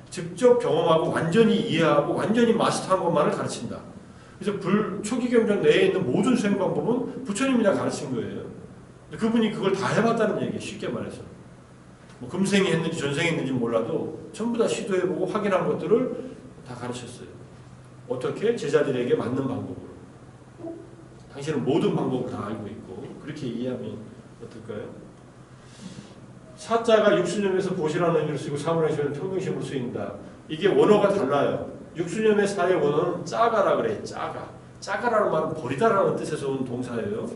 직접 경험하고 완전히 이해하고 완전히 마스터한 것만을 가르친다. 그래서 초기 경전 내에 있는 모든 수행 방법은 부처님이 다 가르친 거예요. 그분이 그걸 다 해봤다는 얘기예요. 쉽게 말해서. 뭐 금생이 했는지 전생이 했는지 몰라도 전부 다 시도해보고 확인한 것들을 다 가르쳤어요. 어떻게? 제자들에게 맞는 방법으로. 당신은 모든 방법을 다 알고 있고 그렇게 이해하면 어떨까요? 사자가 육수념에서 보시라는 의미를 쓰고 사물행시는 평등심으로 쓰인다. 이게 원어가 달라요. 육수념의 사의 원어는 짜가라 그래요. 짜가. 짜가라는 말은 버리다라는 뜻에서 온 동사예요.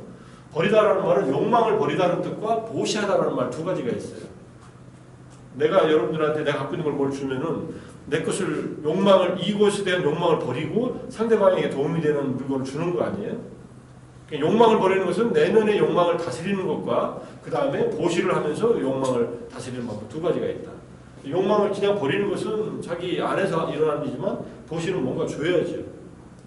버리다라는 말은 욕망을 버리다는 뜻과 보시하다라는 말 두 가지가 있어요. 내가 여러분들한테 내가 갖고 있는 걸 뭘 주면은 내 것을 이것에 대한 욕망을 버리고 상대방에게 도움이 되는 물건을 주는 거 아니에요? 그러니까 욕망을 버리는 것은 내면의 욕망을 다스리는 것과 그 다음에 보시를 하면서 욕망을 다스리는 방법 두 가지가 있다. 욕망을 그냥 버리는 것은 자기 안에서 일어나는 일이지만 보시는 뭔가 줘야죠.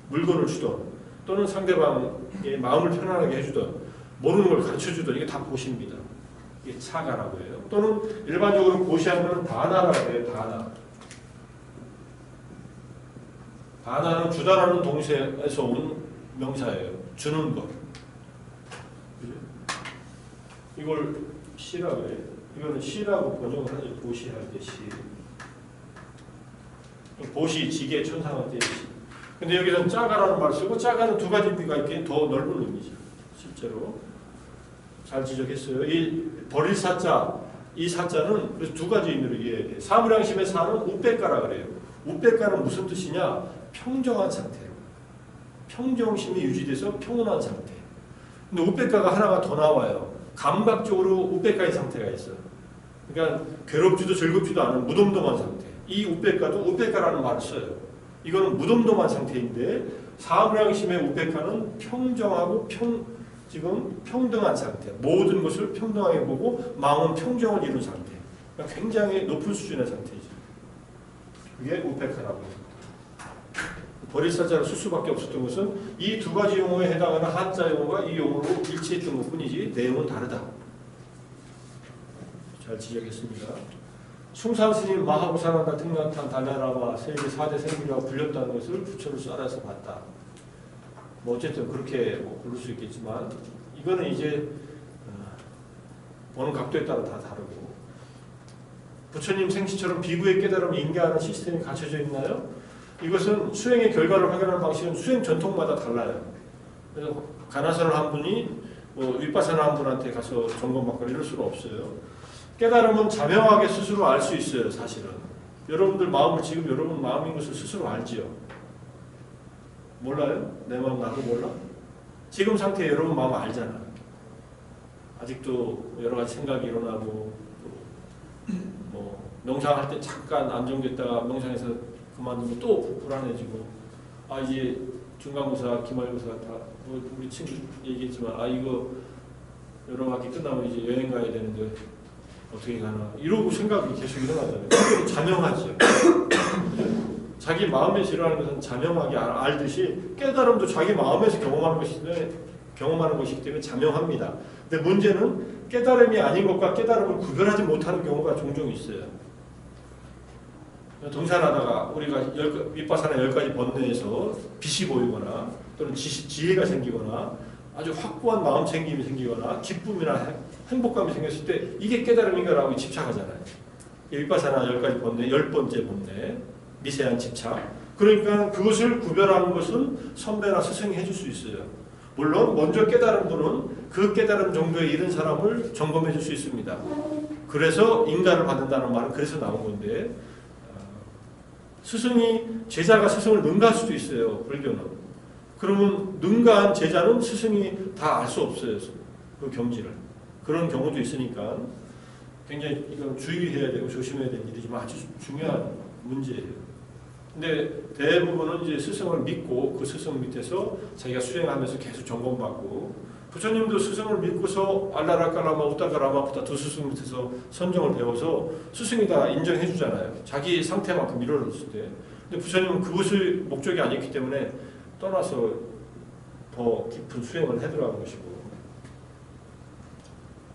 물건을 주던 또는 상대방의 마음을 편안하게 해주던 모르는 걸 가르쳐주던 이게 다 보시입니다. 이게 차가라고 해요. 또는 일반적으로 보시하면 다나라고 해요. 다나. 다나는 주다라는 동사에서 온 명사예요. 주는 것. 이걸 시라고 해요. 이거는 시라고 번역을 하죠. 보시할 때 시. 보시, 지게, 천상할 때 시. 근데 여기서는 짜가라는 말을 쓰고 짜가는 두 가지 의미가 있기에 더 넓은 의미죠. 실제로 잘 지적했어요. 이 버릴 사자, 이 사자는 그래서 두 가지 의미로 이해해야 돼요. 사무량심의 사는 우백가라 그래요. 우백가는 무슨 뜻이냐? 평정한 상태. 평정심이 유지돼서 평온한 상태. 근데 우백가가 하나가 더 나와요. 감각적으로 우백가의 상태가 있어요. 그러니까 괴롭지도 즐겁지도 않은 무덤덤한 상태. 이 우백가도 우백가라는 말을 써요. 이거는 무덤덤한 상태인데 사무량심의 우백가는 평정하고 지금 평등한 상태. 모든 것을 평등하게 보고 마음은 평정을 이룬 상태. 그러니까 굉장히 높은 수준의 상태이죠. 그게 우백가라고 합니다. 버릴 사자를 쓸 수밖에 없었던 것은 이 두 가지 용어에 해당하는 한자 용어가 이 용어로 일치했던 것뿐이지 내용은 다르다. 잘 지적했습니다. 숭산스님 마하부산한다 등란탄 달나라와 세계 4대 생물이라고 불렸다는 것을 부처를 썰어서 봤다. 뭐 어쨌든 그렇게 뭐 부를 수 있겠지만 이거는 이제 보는 각도에 따라 다 다르고 부처님 생시처럼 비구의 깨달음을 인계하는 시스템이 갖춰져 있나요? 이것은 수행의 결과를 확인하는 방식은 수행 전통마다 달라요. 그래서 가나선을 한 분이 뭐 윗바사나 한 분한테 가서 점검받고 이럴 수가 없어요. 깨달음은 자명하게 스스로 알 수 있어요. 사실은 여러분들 마음을 지금 여러분 마음인 것을 스스로 알지요. 몰라요? 내 마음 나도 몰라? 지금 상태에 여러분 마음 알잖아. 아직도 여러 가지 생각이 일어나고 뭐 명상할 때 잠깐 안정됐다가 명상에서 그만두면 또 불안해지고 이제 중간고사, 기말고사 다 우리 친구 얘기했지만 이거 여러 학기 끝나면 이제 여행 가야 되는데 어떻게 가나 이러고 생각이 계속 일어나잖아요. 그게 자명하죠. 자기 마음에서 일어나는 것은 자명하게 알듯이 깨달음도 자기 마음에서 경험하는 것이기 때문에 자명합니다. 근데 문제는 깨달음이 아닌 것과 깨달음을 구별하지 못하는 경우가 종종 있어요. 등산하다가 우리가 윗바사나 10가지 번뇌에서 빛이 보이거나 또는 지혜가 생기거나 아주 확고한 마음 챙김이 생기거나 기쁨이나 행복감이 생겼을 때 이게 깨달음인가라고 집착하잖아요. 윗바사나 10가지 번뇌, 10번째 번뇌, 미세한 집착. 그러니까 그것을 구별하는 것은 선배나 스승이 해줄 수 있어요. 물론 먼저 깨달은 분은 그 깨달음 정도에 이른 사람을 점검해 줄 수 있습니다. 그래서 인가를 받는다는 말은 그래서 나온 건데 제자가 스승을 능가할 수도 있어요. 불교는. 그러면 능가한 제자는 스승이 다 알 수 없어요. 그 경지를. 그런 경우도 있으니까 굉장히 이건 주의해야 되고 조심해야 되는 일이지만 아주 중요한 문제예요. 근데 대부분은 이제 스승을 믿고 그 스승 밑에서 자기가 수행하면서 계속 점검받고 부처님도 스승을 믿고서 알라라까라마 우따가라마부터 두 스승 밑에서 선정을 배워서 스승이 다 인정해 주잖아요. 자기 상태만큼 이뤄졌을 때. 근데 부처님은 그것이 목적이 아니었기 때문에 떠나서 더 깊은 수행을 해들어간 것이고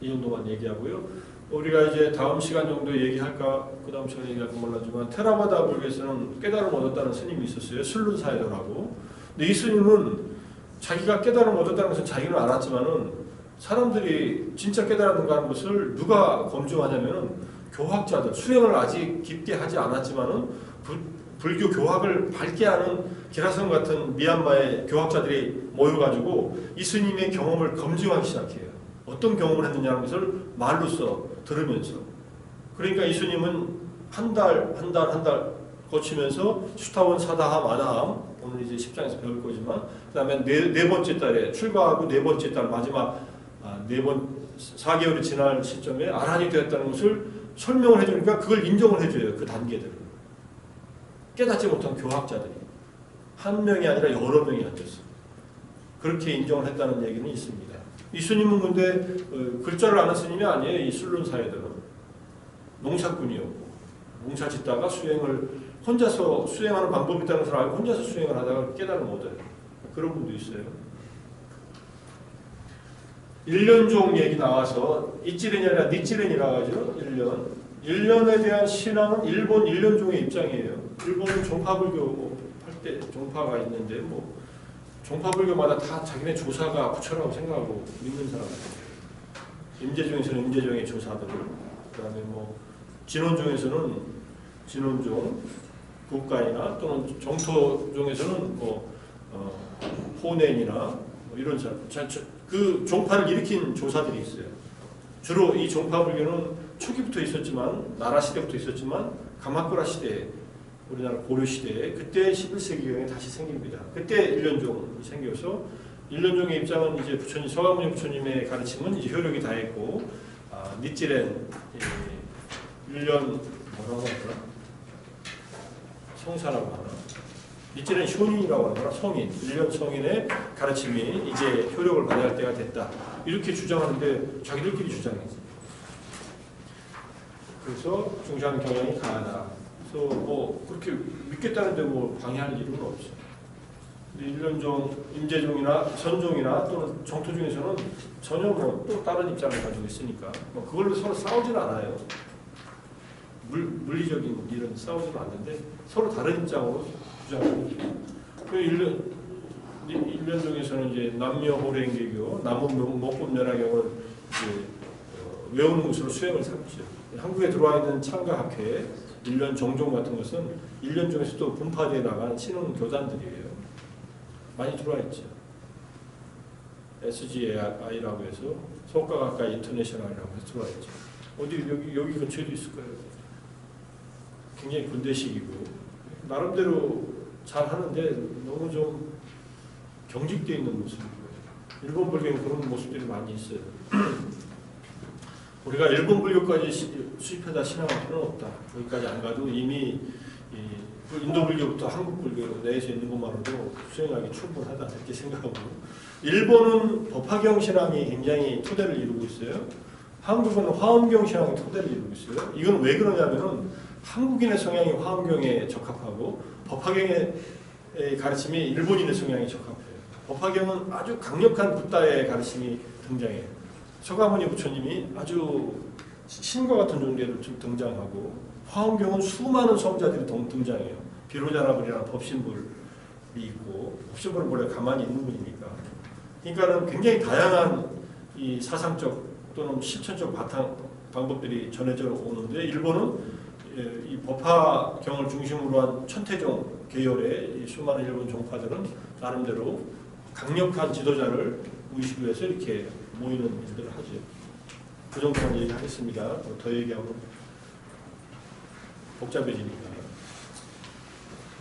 이 정도만 얘기하고요. 우리가 이제 다음 시간 정도 얘기할까 그 다음 시간에 얘기할까 몰라지만 테라바다 불교에서는 깨달음 얻었다는 스님이 있었어요. 술룬사이더라고. 근데 이 스님은 자기가 깨달음 얻었다는 것은 자기는 알았지만은 사람들이 진짜 깨달았는가 하는 것을 누가 검증하냐면은 교학자들, 수행을 아직 깊게 하지 않았지만은 불교 교학을 밝게 하는 기라성 같은 미얀마의 교학자들이 모여가지고 이 스님의 경험을 검증하기 시작해요. 어떤 경험을 했느냐는 것을 말로써 들으면서. 그러니까 이 스님은 한 달 거치면서 수타원, 사다함, 아나함 오늘 이제 10장에서 배울 거지만 그 다음에 네 번째 달에 출가하고 네 번째 달 마지막 4개월이 지날 시점에 아란이 되었다는 것을 설명을 해주니까 그걸 인정을 해줘요. 그 단계들을. 깨닫지 못한 교학자들이 한 명이 아니라 여러 명이 앉았어. 그렇게 인정을 했다는 얘기는 있습니다. 이 스님은 근데 글자를 아는 스님이 아니에요. 이 술룬사이들은 농사꾼이었고 농사 짓다가 수행을 혼자서 수행하는 방법이 있다는 것을 알고 혼자서 수행을 하다가 깨달음을 얻어요. 그런 분도 있어요. 일련종 얘기 나와서 이찌렌이 아니라 니찌렌이라고 하죠. 일련에 대한 신앙은 일본 일련종의 입장이에요. 일본은 종파불교 할 때 종파가 있는데 뭐 종파불교마다 다 자기네 조사가 부처라고 생각하고 믿는 사람들. 임재종에서는 임재종의 조사들, 그다음에 뭐 진원종에서는 진원종, 국가이나 또는 정토종에서는 뭐 호넨이나 뭐 이런 사람. 그 종파를 일으킨 조사들이 있어요. 주로 이 종파 불교는 초기부터 있었지만 나라 시대부터 있었지만 가마쿠라 시대, 우리나라 고려 시대에 그때 11세기경에 다시 생깁니다. 그때 일련종이 생겨서 일련종의 입장은 이제 부처님 서가모니 부처님의 가르침은 이제 효력이 다했고 니찌렌 일련 뭐라고 하더라? 성사라고 하나? 니찌렌 쇼닌이라고 하더라? 성인 일련 성인의 가르침이 이제 효력을 발휘할 때가 됐다. 이렇게 주장하는데 자기들끼리 주장했어요. 그래서 중시하는 경향이 강하다. 그래서 뭐 그렇게 믿겠다는데 뭐 방해할 이유는 없어. 일련종, 임재종이나 선종이나 또는 정토 중에서는 전혀 뭐 또 다른 입장을 가지고 있으니까 뭐 그걸로 서로 싸우지는 않아요. 물리적인 일은 싸우지는 않는데 서로 다른 입장으로 주장합니다. 그 일련종에서는 이제 남묘호랭개교, 남원목법면화경을 외우는 것으로 수행을 삼죠. 한국에 들어와 있는 창가학회, 일련 정종 같은 것은 일련종에서 또 분파되어 나간 신흥 교단들이에요. 많이 들어와 있죠. SGI라고 해서 소가가까 인터내셔널이라고 해서 들어와 있죠. 어디 여기 근처에도 있을 거예요. 굉장히 군대식이고 나름대로 잘 하는데 너무 좀 경직되어 있는 모습이고요. 일본 불교는 그런 모습들이 많이 있어요. 우리가 일본 불교까지 수입해다 신앙할 필요는 없다. 거기까지 안 가도 이미 인도 불교부터 한국 불교 내에서 있는 것만으로도 수행하기 충분하다 이렇게 생각하고, 일본은 법화경 신앙이 굉장히 토대를 이루고 있어요. 한국은 화엄경 신앙이 토대를 이루고 있어요. 이건 왜 그러냐면은 한국인의 성향이 화엄경에 적합하고 법화경의 가르침이 일본인의 성향에 적합해요. 법화경은 아주 강력한 붓다의 가르침이 등장해요. 서가모니 부처님이 아주 신과 같은 존재로 등장하고, 화엄경은 수많은 성자들이 등장해요. 비로자나불이라는 법신불이 있고, 법신불은 원래 가만히 있는 분이니까. 그러니까는 굉장히 다양한 이 사상적 또는 실천적 방법들이 전해져 오는데, 일본은 이 법화경을 중심으로 한 천태종 계열의 이 수많은 일본 종파들은 나름대로 강력한 지도자를 모시기 위해서 이렇게 모이는 일들을 하죠. 그 정도만 얘기하겠습니다. 더 얘기하면 복잡해지니까.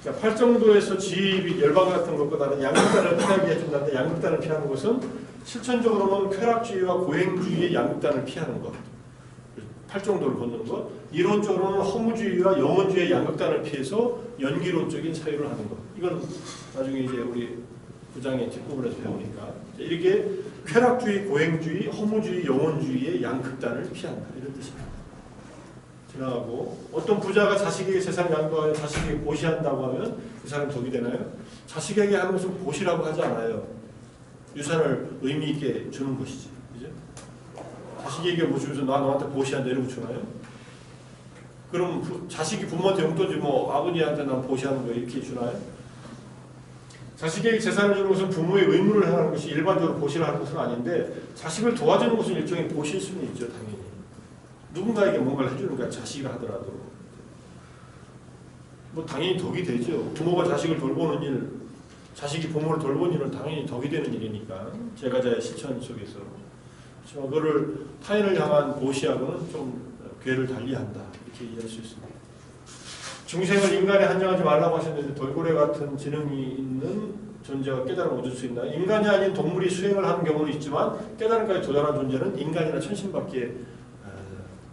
그러니까 팔정도에서 지입이 열방 같은 것보다는 양극단을 피하게 해준다는데, 양극단을 피하는 것은 실천적으로는 쾌락주의와 고행주의의 양극단을 피하는 것. 팔정도를 걷는 것. 이론적으로는 허무주의와 영원주의의 양극단을 피해서 연기론적인 사유를 하는 것. 이건 나중에 이제 우리 부장의 뒷부분에서 배우니까 이렇게 쾌락주의, 고행주의, 허무주의, 영원주의의 양극단을 피한다 이런 뜻입니다. 지나가고, 어떤 부자가 자식에게 재산 양도하여 자식에게 보시한다고 하면 그 사람 덕이 되나요? 자식에게 하는 것은 보시라고 하지 않아요. 유산을 의미 있게 주는 것이지, 그죠? 자식에게 뭐 주면서 너한테 보시한다 이러고 주나요? 그럼 자식이 부모한테 용돈지 뭐 아버지한테 난 보시하는 거 이렇게 주나요? 자식에게 재산을 주는 것은 부모의 의무를 행하는 것이 일반적으로 보시를 하는 것은 아닌데, 자식을 도와주는 것은 일종의 보실 수는 있죠, 당연히. 누군가에게 뭔가를 해주는 거야, 자식을 하더라도. 뭐 당연히 덕이 되죠. 부모가 자식을 돌보는 일, 자식이 부모를 돌보는 일은 당연히 덕이 되는 일이니까, 제가자의 실천 속에서. 그렇지만 그거를 타인을 향한 보시하고는 좀 궤를 달리한다 이렇게 이해할 수 있습니다. 중생을 인간에 한정하지 말라고 하셨는데, 돌고래 같은 지능이 있는 존재가 깨달음을 얻을 수 있나요? 인간이 아닌 동물이 수행을 하는 경우는 있지만 깨달음까지 도달한 존재는 인간이나 천신밖에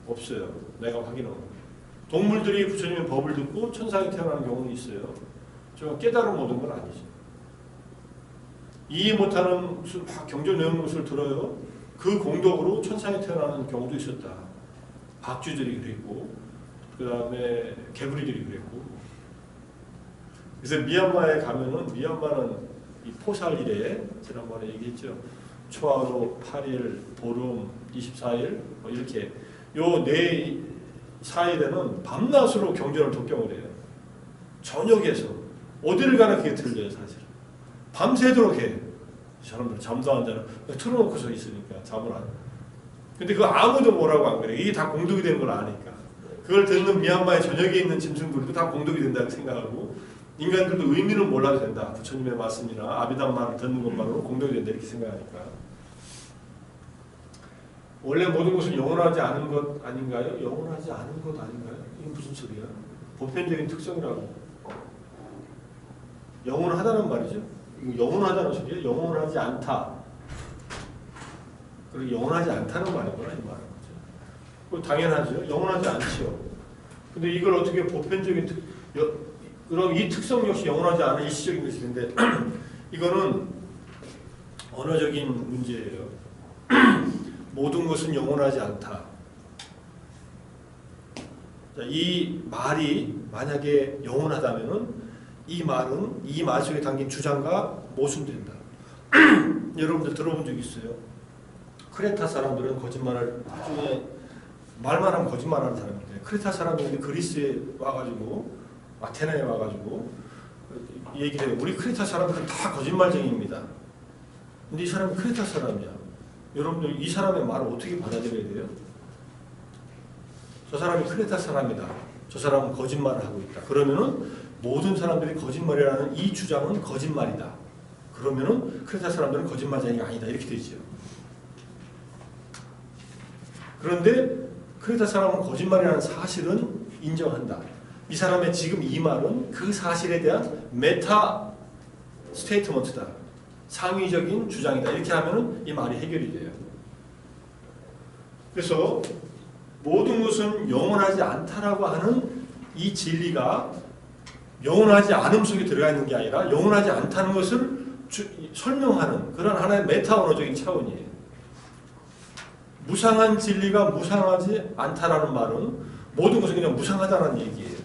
없어요. 내가 확인한 거. 동물들이 부처님의 법을 듣고 천상에 태어나는 경우는 있어요. 저 깨달음 얻은 건 아니죠. 이해 못하는 무슨 경전 내용 것을 들어요. 그 공덕으로 천상에 태어나는 경우도 있었다. 박쥐들이 그랬고, 그 다음에 개구리들이 그랬고. 그래서 미얀마에 가면은, 미얀마는 이 포살 이래, 지난번에 얘기했죠. 초하루 8일, 보름 24일, 뭐 이렇게 요 4일에는 밤낮으로 경전을 독경을 해요. 저녁에서 어디를 가나 그게 들려요, 사실. 밤새도록 해. 사람들 잠도 안 자는, 틀어놓고서 있으니까 잠을 안 해. 근데 그거 아무도 뭐라고 안 그래. 이게 다 공덕이 되는 걸 아니까. 그걸 듣는 미얀마의 저녁에 있는 짐승들도 다 공덕이 된다고 생각하고, 인간들도 의미는 몰라도 된다. 부처님의 말씀이나 아비담 말을 듣는 것만으로 공덕이 된다 이렇게 생각하니까. 원래 모든 것은 영원하지 않은 것 아닌가요? 영원하지 않은 것 아닌가요? 이게 무슨 소리야? 보편적인 특성이라고. 영원하다는 말이죠. 영원하다는 소리예요. 영원하지 않다. 그리고 영원하지 않다는 말이구나 이 말은 거죠. 그거 당연하죠. 영원하지 않지요. 근데 이걸 어떻게 보편적인 그럼 이 특성 역시 영원하지 않은 일시적인 것인데 이거는 언어적인 문제예요. 모든 것은 영원하지 않다. 자, 이 말이 만약에 영원하다면은 이 말은 이 말 속에 담긴 주장과 모순된다. 여러분들 들어본 적 있어요? 크레타 사람들은 거짓말을 나중에 말만 하면 거짓말하는 사람인데 크레타 사람들이 그리스에 와가지고 아테네에 와가지고 얘기를 해요. 우리 크레타 사람들은 다 거짓말쟁이입니다. 근데 이 사람이 크레타 사람이야. 여러분들 이 사람의 말을 어떻게 받아들여야 돼요? 저 사람이 크레타 사람이다. 저 사람은 거짓말을 하고 있다. 그러면은 모든 사람들이 거짓말이라는 이 주장은 거짓말이다. 그러면은 크레타 사람들은 거짓말쟁이가 아니다. 이렇게 되죠. 그런데 크레타 사람은 거짓말이라는 사실은 인정한다. 이 사람의 지금 이 말은 그 사실에 대한 메타 스테이트먼트다. 상위적인 주장이다. 이렇게 하면은 이 말이 해결이 돼요. 그래서 모든 것은 영원하지 않다라고 하는 이 진리가 영원하지 않음 속에 들어가 있는 게 아니라 영원하지 않다는 것을 설명하는 그런 하나의 메타 언어적인 차원이에요. 무상한 진리가 무상하지 않다라는 말은 모든 것은 그냥 무상하다는 얘기예요.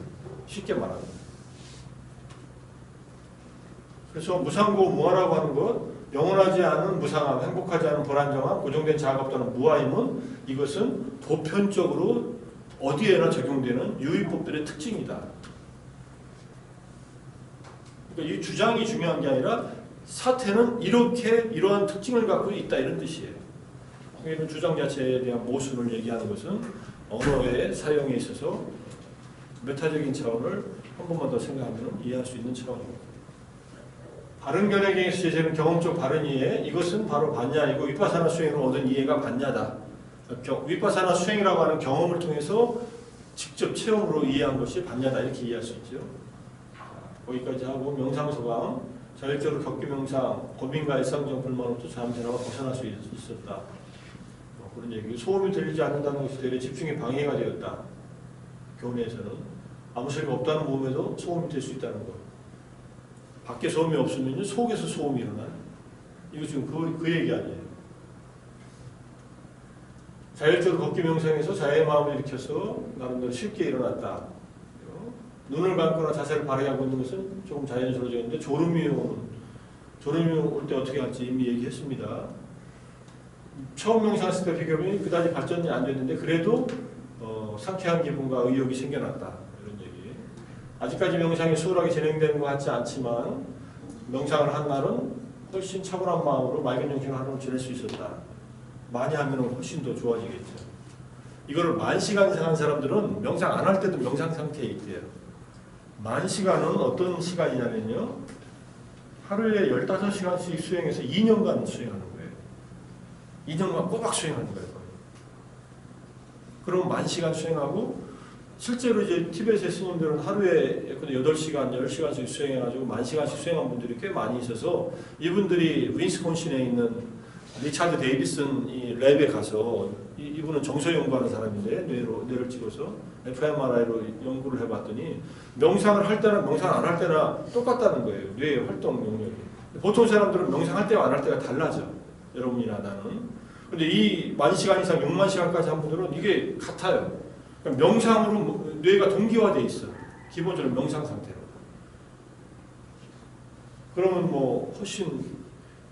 쉽게 말하면. 그래서 무상고 무아라고 하는 것, 영원하지 않은 무상함, 행복하지 않은 불안정함, 고정된 자아가 없다는 무아임은 이것은 보편적으로 어디에나 적용되는 유의법들의 특징이다. 그러니까 이 주장이 중요한 게 아니라 사태는 이렇게 이러한 특징을 갖고 있다 이런 뜻이에요. 이런 주장 자체에 대한 모순을 얘기하는 것은 언어의 사용에 있어서 메타적인 차원을 한 번만 더 생각하면 이해할 수 있는 차원입니다. 바른 견해경에서 제시하는 경험적 바른 이해, 이것은 바로 반야이고 위파사나 수행으로 얻은 이해가 반야다. 위파사나 수행이라고 하는 경험을 통해서 직접 체험으로 이해한 것이 반야다 이렇게 이해할 수 있죠. 거기까지 하고 명상소강, 자율적으로 격기 명상, 고민과 일상적 불만으로부터 잠재나고 벗어날 수 있었다. 그런 얘기. 소음이 들리지 않는다는 것이 되려 집중에 방해가 되었다. 교내에서는 아무 소리가 없다는 몸에도 소음이 될 수 있다는 것. 밖에 소음이 없으면 속에서 소음이 일어나요. 이거 지금 그 얘기 아니에요. 자율적으로 걷기 명상에서 자의 마음을 일으켜서 나름대로 쉽게 일어났다. 눈을 감거나 자세를 바르게 하고 있는 것은 조금 자연스러워져 있는데 졸음이 올 때 어떻게 할지 이미 얘기했습니다. 처음 명상했을 때 비교하면 그다지 발전이 안 됐는데 그래도 상쾌한 기분과 의욕이 생겨났다. 이런 얘기. 아직까지 명상이 수월하게 진행되는 것 같지 않지만 명상을 한 날은 훨씬 차분한 마음으로 맑은 정신으로 하루를 지낼 수 있었다. 많이 하면 훨씬 더 좋아지겠죠. 이거를 만 시간 이상 한 사람들은 명상 안 할 때도 명상 상태에 있대요. 만 시간은 어떤 시간이냐면요. 하루에 15시간씩 수행해서 2년간 수행하는 거예요. 2년간 꼬박 수행하는 거예요. 그럼 만 시간 수행하고 실제로 이제 티베트의 스님들은 하루에 8시간, 10시간씩 수행해가지고 만 시간씩 수행한 분들이 꽤 많이 있어서 이분들이 윈스콘신에 있는 리차드 데이비슨 이 랩에 가서 이분은 정서 연구하는 사람인데 뇌를 찍어서 fMRI로 연구를 해봤더니 명상을 할 때나 명상 안 할 때나 똑같다는 거예요. 뇌의 활동 능력이. 보통 사람들은 명상할 때와 안 할 때가 달라져. 여러분이나 나는. 근데 이 10,000시간 이상 60,000시간까지 한 분들은 이게 같아요. 그러니까 명상으로 뇌가 동기화되어 있어. 기본적으로 명상 상태로. 그러면 뭐 훨씬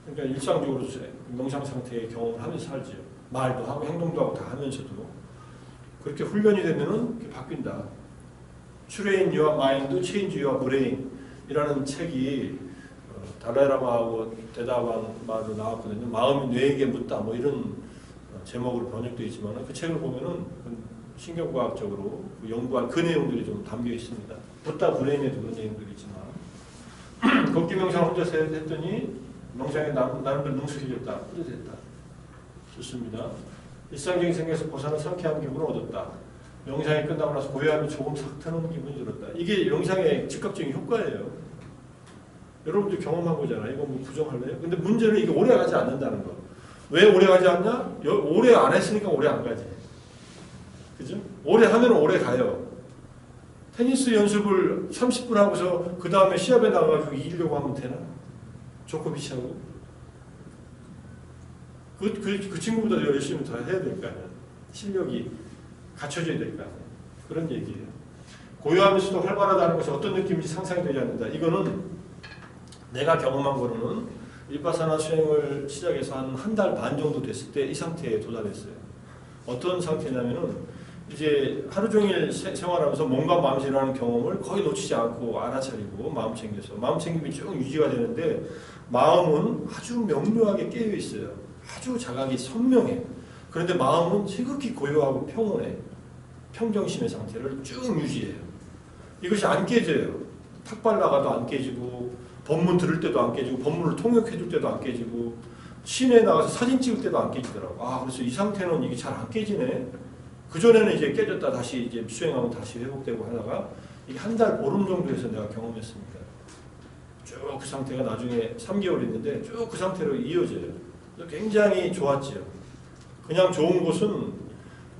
그러니까 일상적으로 명상 상태의 경험을 하면서 살죠. 말도 하고 행동도 하고 다 하면서도 그렇게 훈련이 되면은 바뀐다. Train Your Mind, Change Your Brain 이라는 책이 달라이라마하고 대답한 말로 나왔거든요. 마음이 뇌에게 묻다 뭐 이런 제목으로 번역되어 있지만 그 책을 보면은 신경과학적으로 연구한 그 내용들이 좀 담겨 있습니다. 묻다 브레인에도 그런 내용들이 있지만 걷기 명상을 혼자서 했더니 명상에 나름대로 능숙해졌다. 뿌듯했다. 좋습니다. 일상적인 생각에서 벗어나 상쾌한 기분을 얻었다. 명상이 끝나고 나서 고요함이 조금 싹 트는 기분이 들었다. 이게 명상의 즉각적인 효과예요. 여러분도 경험한 거잖아요. 이거 뭐 부정할래요? 근데 문제는 이게 오래 가지 않는다는 거. 왜 오래 가지 않냐? 오래 안 했으니까 오래 안 가지. 그죠? 오래 하면 오래 가요. 테니스 연습을 30분 하고서 그 다음에 시합에 나가가지고 이기려고 하면 되나? 조코비치하고. 그 친구보다 열심히 더 해야 될 거 아니야. 실력이 갖춰져야 될 거 아니야. 그런 얘기예요. 고요하면서도 활발하다는 것이 어떤 느낌인지 상상이 되지 않는다. 이거는 내가 경험한 거로는 일바사나 수행을 시작해서 한 달 반 정도 됐을 때 이 상태에 도달했어요. 어떤 상태냐면은 이제 하루 종일 생활하면서 몸과 마음이라는 경험을 거의 놓치지 않고 알아차리고 마음 챙겨서 마음 챙김이 쭉 유지가 되는데 마음은 아주 명료하게 깨어 있어요. 아주 자각이 선명해. 그런데 마음은 지극히 고요하고 평온해. 평정심의 상태를 쭉 유지해요. 이것이 안 깨져요. 탁발 나가도 안 깨지고 법문 들을 때도 안 깨지고 법문을 통역해 줄 때도 안 깨지고 시내에 나가서 사진 찍을 때도 안 깨지더라고. 그래서 이 상태는 이게 잘 안 깨지네. 그전에는 이제 깨졌다 다시 이제 수행하면 다시 회복되고 하다가 이게 한 달 보름 정도에서 내가 경험했습니다. 쭉 그 상태가 나중에 3개월 있는데 쭉 그 상태로 이어져요. 굉장히 좋았지요. 그냥 좋은 것은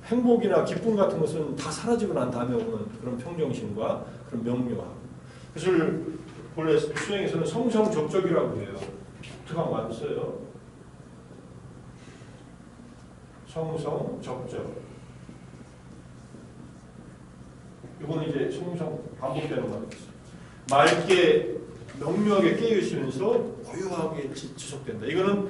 행복이나 기쁨 같은 것은 다 사라지고 난 다음에 오는 그런 평정심과 그런 명료함. 그래서 본래 수행에서는 성성적적이라고 해요. 독특한 말 써요. 성성적적. 이거는 이제 성성 반복되는 말이죠. 맑게 명료하게 깨어있으면서 고요하게 지속된다. 이거는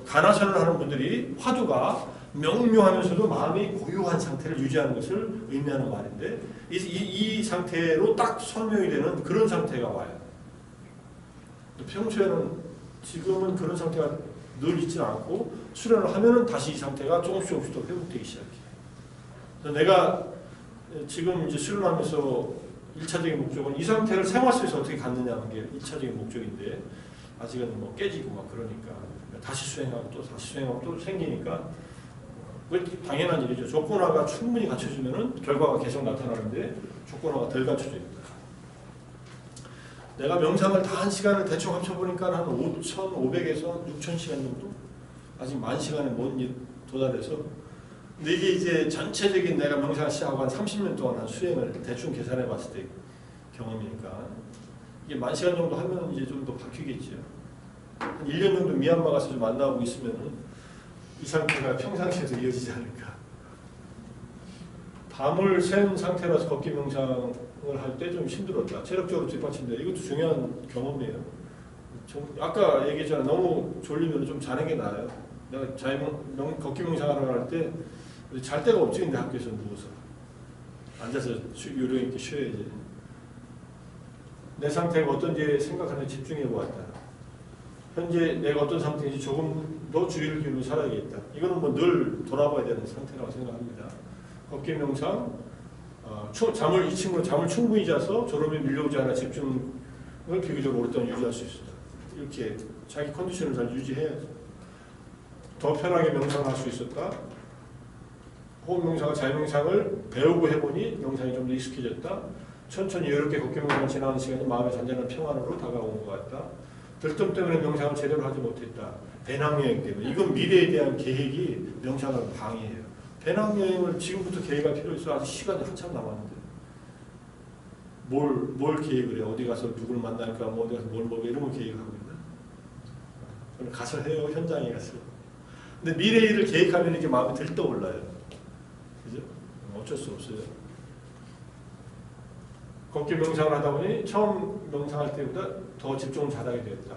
가나선을 하는 분들이 화두가 명료하면서도 마음이 고요한 상태를 유지하는 것을 의미하는 말인데 이 상태로 딱 설명이 되는 그런 상태가 와요. 평소에는 지금은 그런 상태가 늘 있지 않고 수련을 하면은 다시 이 상태가 조금씩 더 회복되기 시작해요. 그래서 내가 지금 이제 수련하면서 1차적인 목적은 이 상태를 생활 속에서 어떻게 갖느냐 하는 게 1차적인 목적인데 아직은 뭐 깨지고 막 그러니까 다시 수행하고 또 다시 수행하고 또 생기니까 그게 당연한 일이죠. 조건화가 충분히 갖춰지면은 결과가 계속 나타나는데 조건화가 덜 갖춰져 있다. 내가 명상을 다 한 시간을 대충 합쳐보니까 한 5,500에서 6,000시간 정도? 아직 10,000시간에 못 도달해서 근데 이게 이제 전체적인 내가 명상을 시작하고 한 30년 동안 한 수행을 대충 계산해 봤을 때 경험이니까 이게 10,000시간 정도 하면 이제 좀 더 바뀌겠죠. 한 1년 정도 미얀마 가서 좀 만나고 있으면 이 상태가 평상시에도 이어지지 않을까. 밤을 샌 상태라서 걷기 명상을 할 때 좀 힘들었다. 체력적으로 뒷받침돼. 이것도 중요한 경험이에요. 아까 얘기했잖아. 너무 졸리면 좀 자는 게 나아요. 내가 걷기 명상하러 갈 때 잘 데가 없지. 근데 학교에서 누워서 앉아서 요령 있게 쉬어야지. 내 상태가 어떤지 생각하는 집중해 보았다. 현재 내가 어떤 상태인지 조금 더 주의를 기울여 살아야겠다. 이거는 뭐 늘 돌아봐야 되는 상태라고 생각합니다. 걷기 명상, 이 친구는 잠을 충분히 자서 졸음이 밀려오지 않아 집중을 비교적으로 오랫동안 유지할 수 있다. 이렇게 자기 컨디션을 잘 유지해야죠. 더 편하게 명상할 수 있었다. 호흡 명상과 자유명상을 배우고 해보니 명상이 좀 더 익숙해졌다. 천천히 여유롭게 걷기 명상을 지나가는 시간이 마음의 잔잔한 평안으로 다가온 것 같다. 들뜸 때문에 명상을 제대로 하지 못했다. 배낭여행 때문에. 이건 미래에 대한 계획이 명상을 방해해요. 배낭여행을 지금부터 계획할 필요 있어. 아직 시간이 한참 남았는데. 뭘 계획을 해? 어디 가서 누구를 만날까? 뭐 어디 가서 뭘 먹어? 이런 걸 계획하고 있나? 그럼 가서 해요. 현장에 가서. 근데 미래 일을 계획하면 이렇게 마음이 들떠올라요. 그죠? 어쩔 수 없어요. 걷기 명상을 하다 보니 처음 명상할 때보다 더 집중을 잘하게 되었다.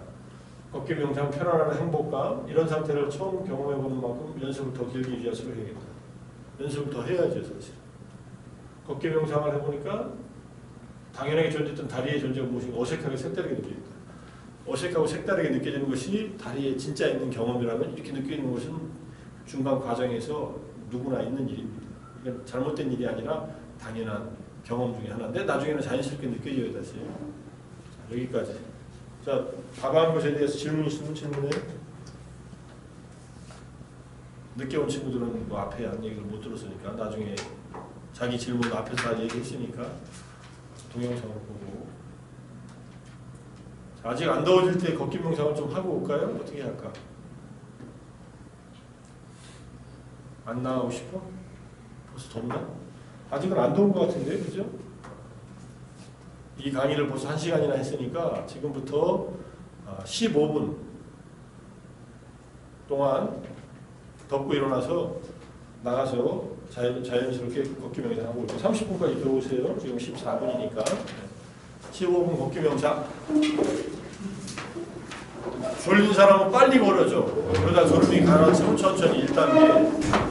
걷기 명상, 편안한 행복감 이런 상태를 처음 경험해보는 만큼 연습을 더 길게 유지해서 해야겠다. 연습을 더 해야죠 사실. 걷기 명상을 해보니까 당연하게 존재했던 다리의 존재가 무엇인가 어색하게 색다르게 느껴진다. 어색하고 색다르게 느껴지는 것이 다리에 진짜 있는 경험이라면 이렇게 느끼는 것은 중간 과정에서 누구나 있는 일입니다. 이건 잘못된 일이 아니라 당연한 경험 중에 하나인데 나중에는 자연스럽게 느껴져야 다시. 자, 여기까지. 자, 답한 것에 대해서 질문 있으면 질문해요. 늦게 온 친구들은 뭐 앞에 한 얘기를 못 들었으니까 나중에 자기 질문 앞에서 다 얘기했으니까 동영상을 보고. 자, 아직 안 더워질 때 걷기 명상을 좀 하고 올까요? 어떻게 할까? 안 나가고 싶어? 벌써 덥나? 아직은 안 더운 것 같은데, 그죠? 이 강의를 벌써 1시간이나 했으니까 지금부터 15분 동안 덮고 일어나서 나가서 자연스럽게 걷기 명상하고 올게요. 30분까지 들어오세요. 지금 14분이니까. 15분 걷기 명상. 졸린 사람은 빨리 걸어줘. 그러다 졸음이 가라앉으면 천천히 1단계.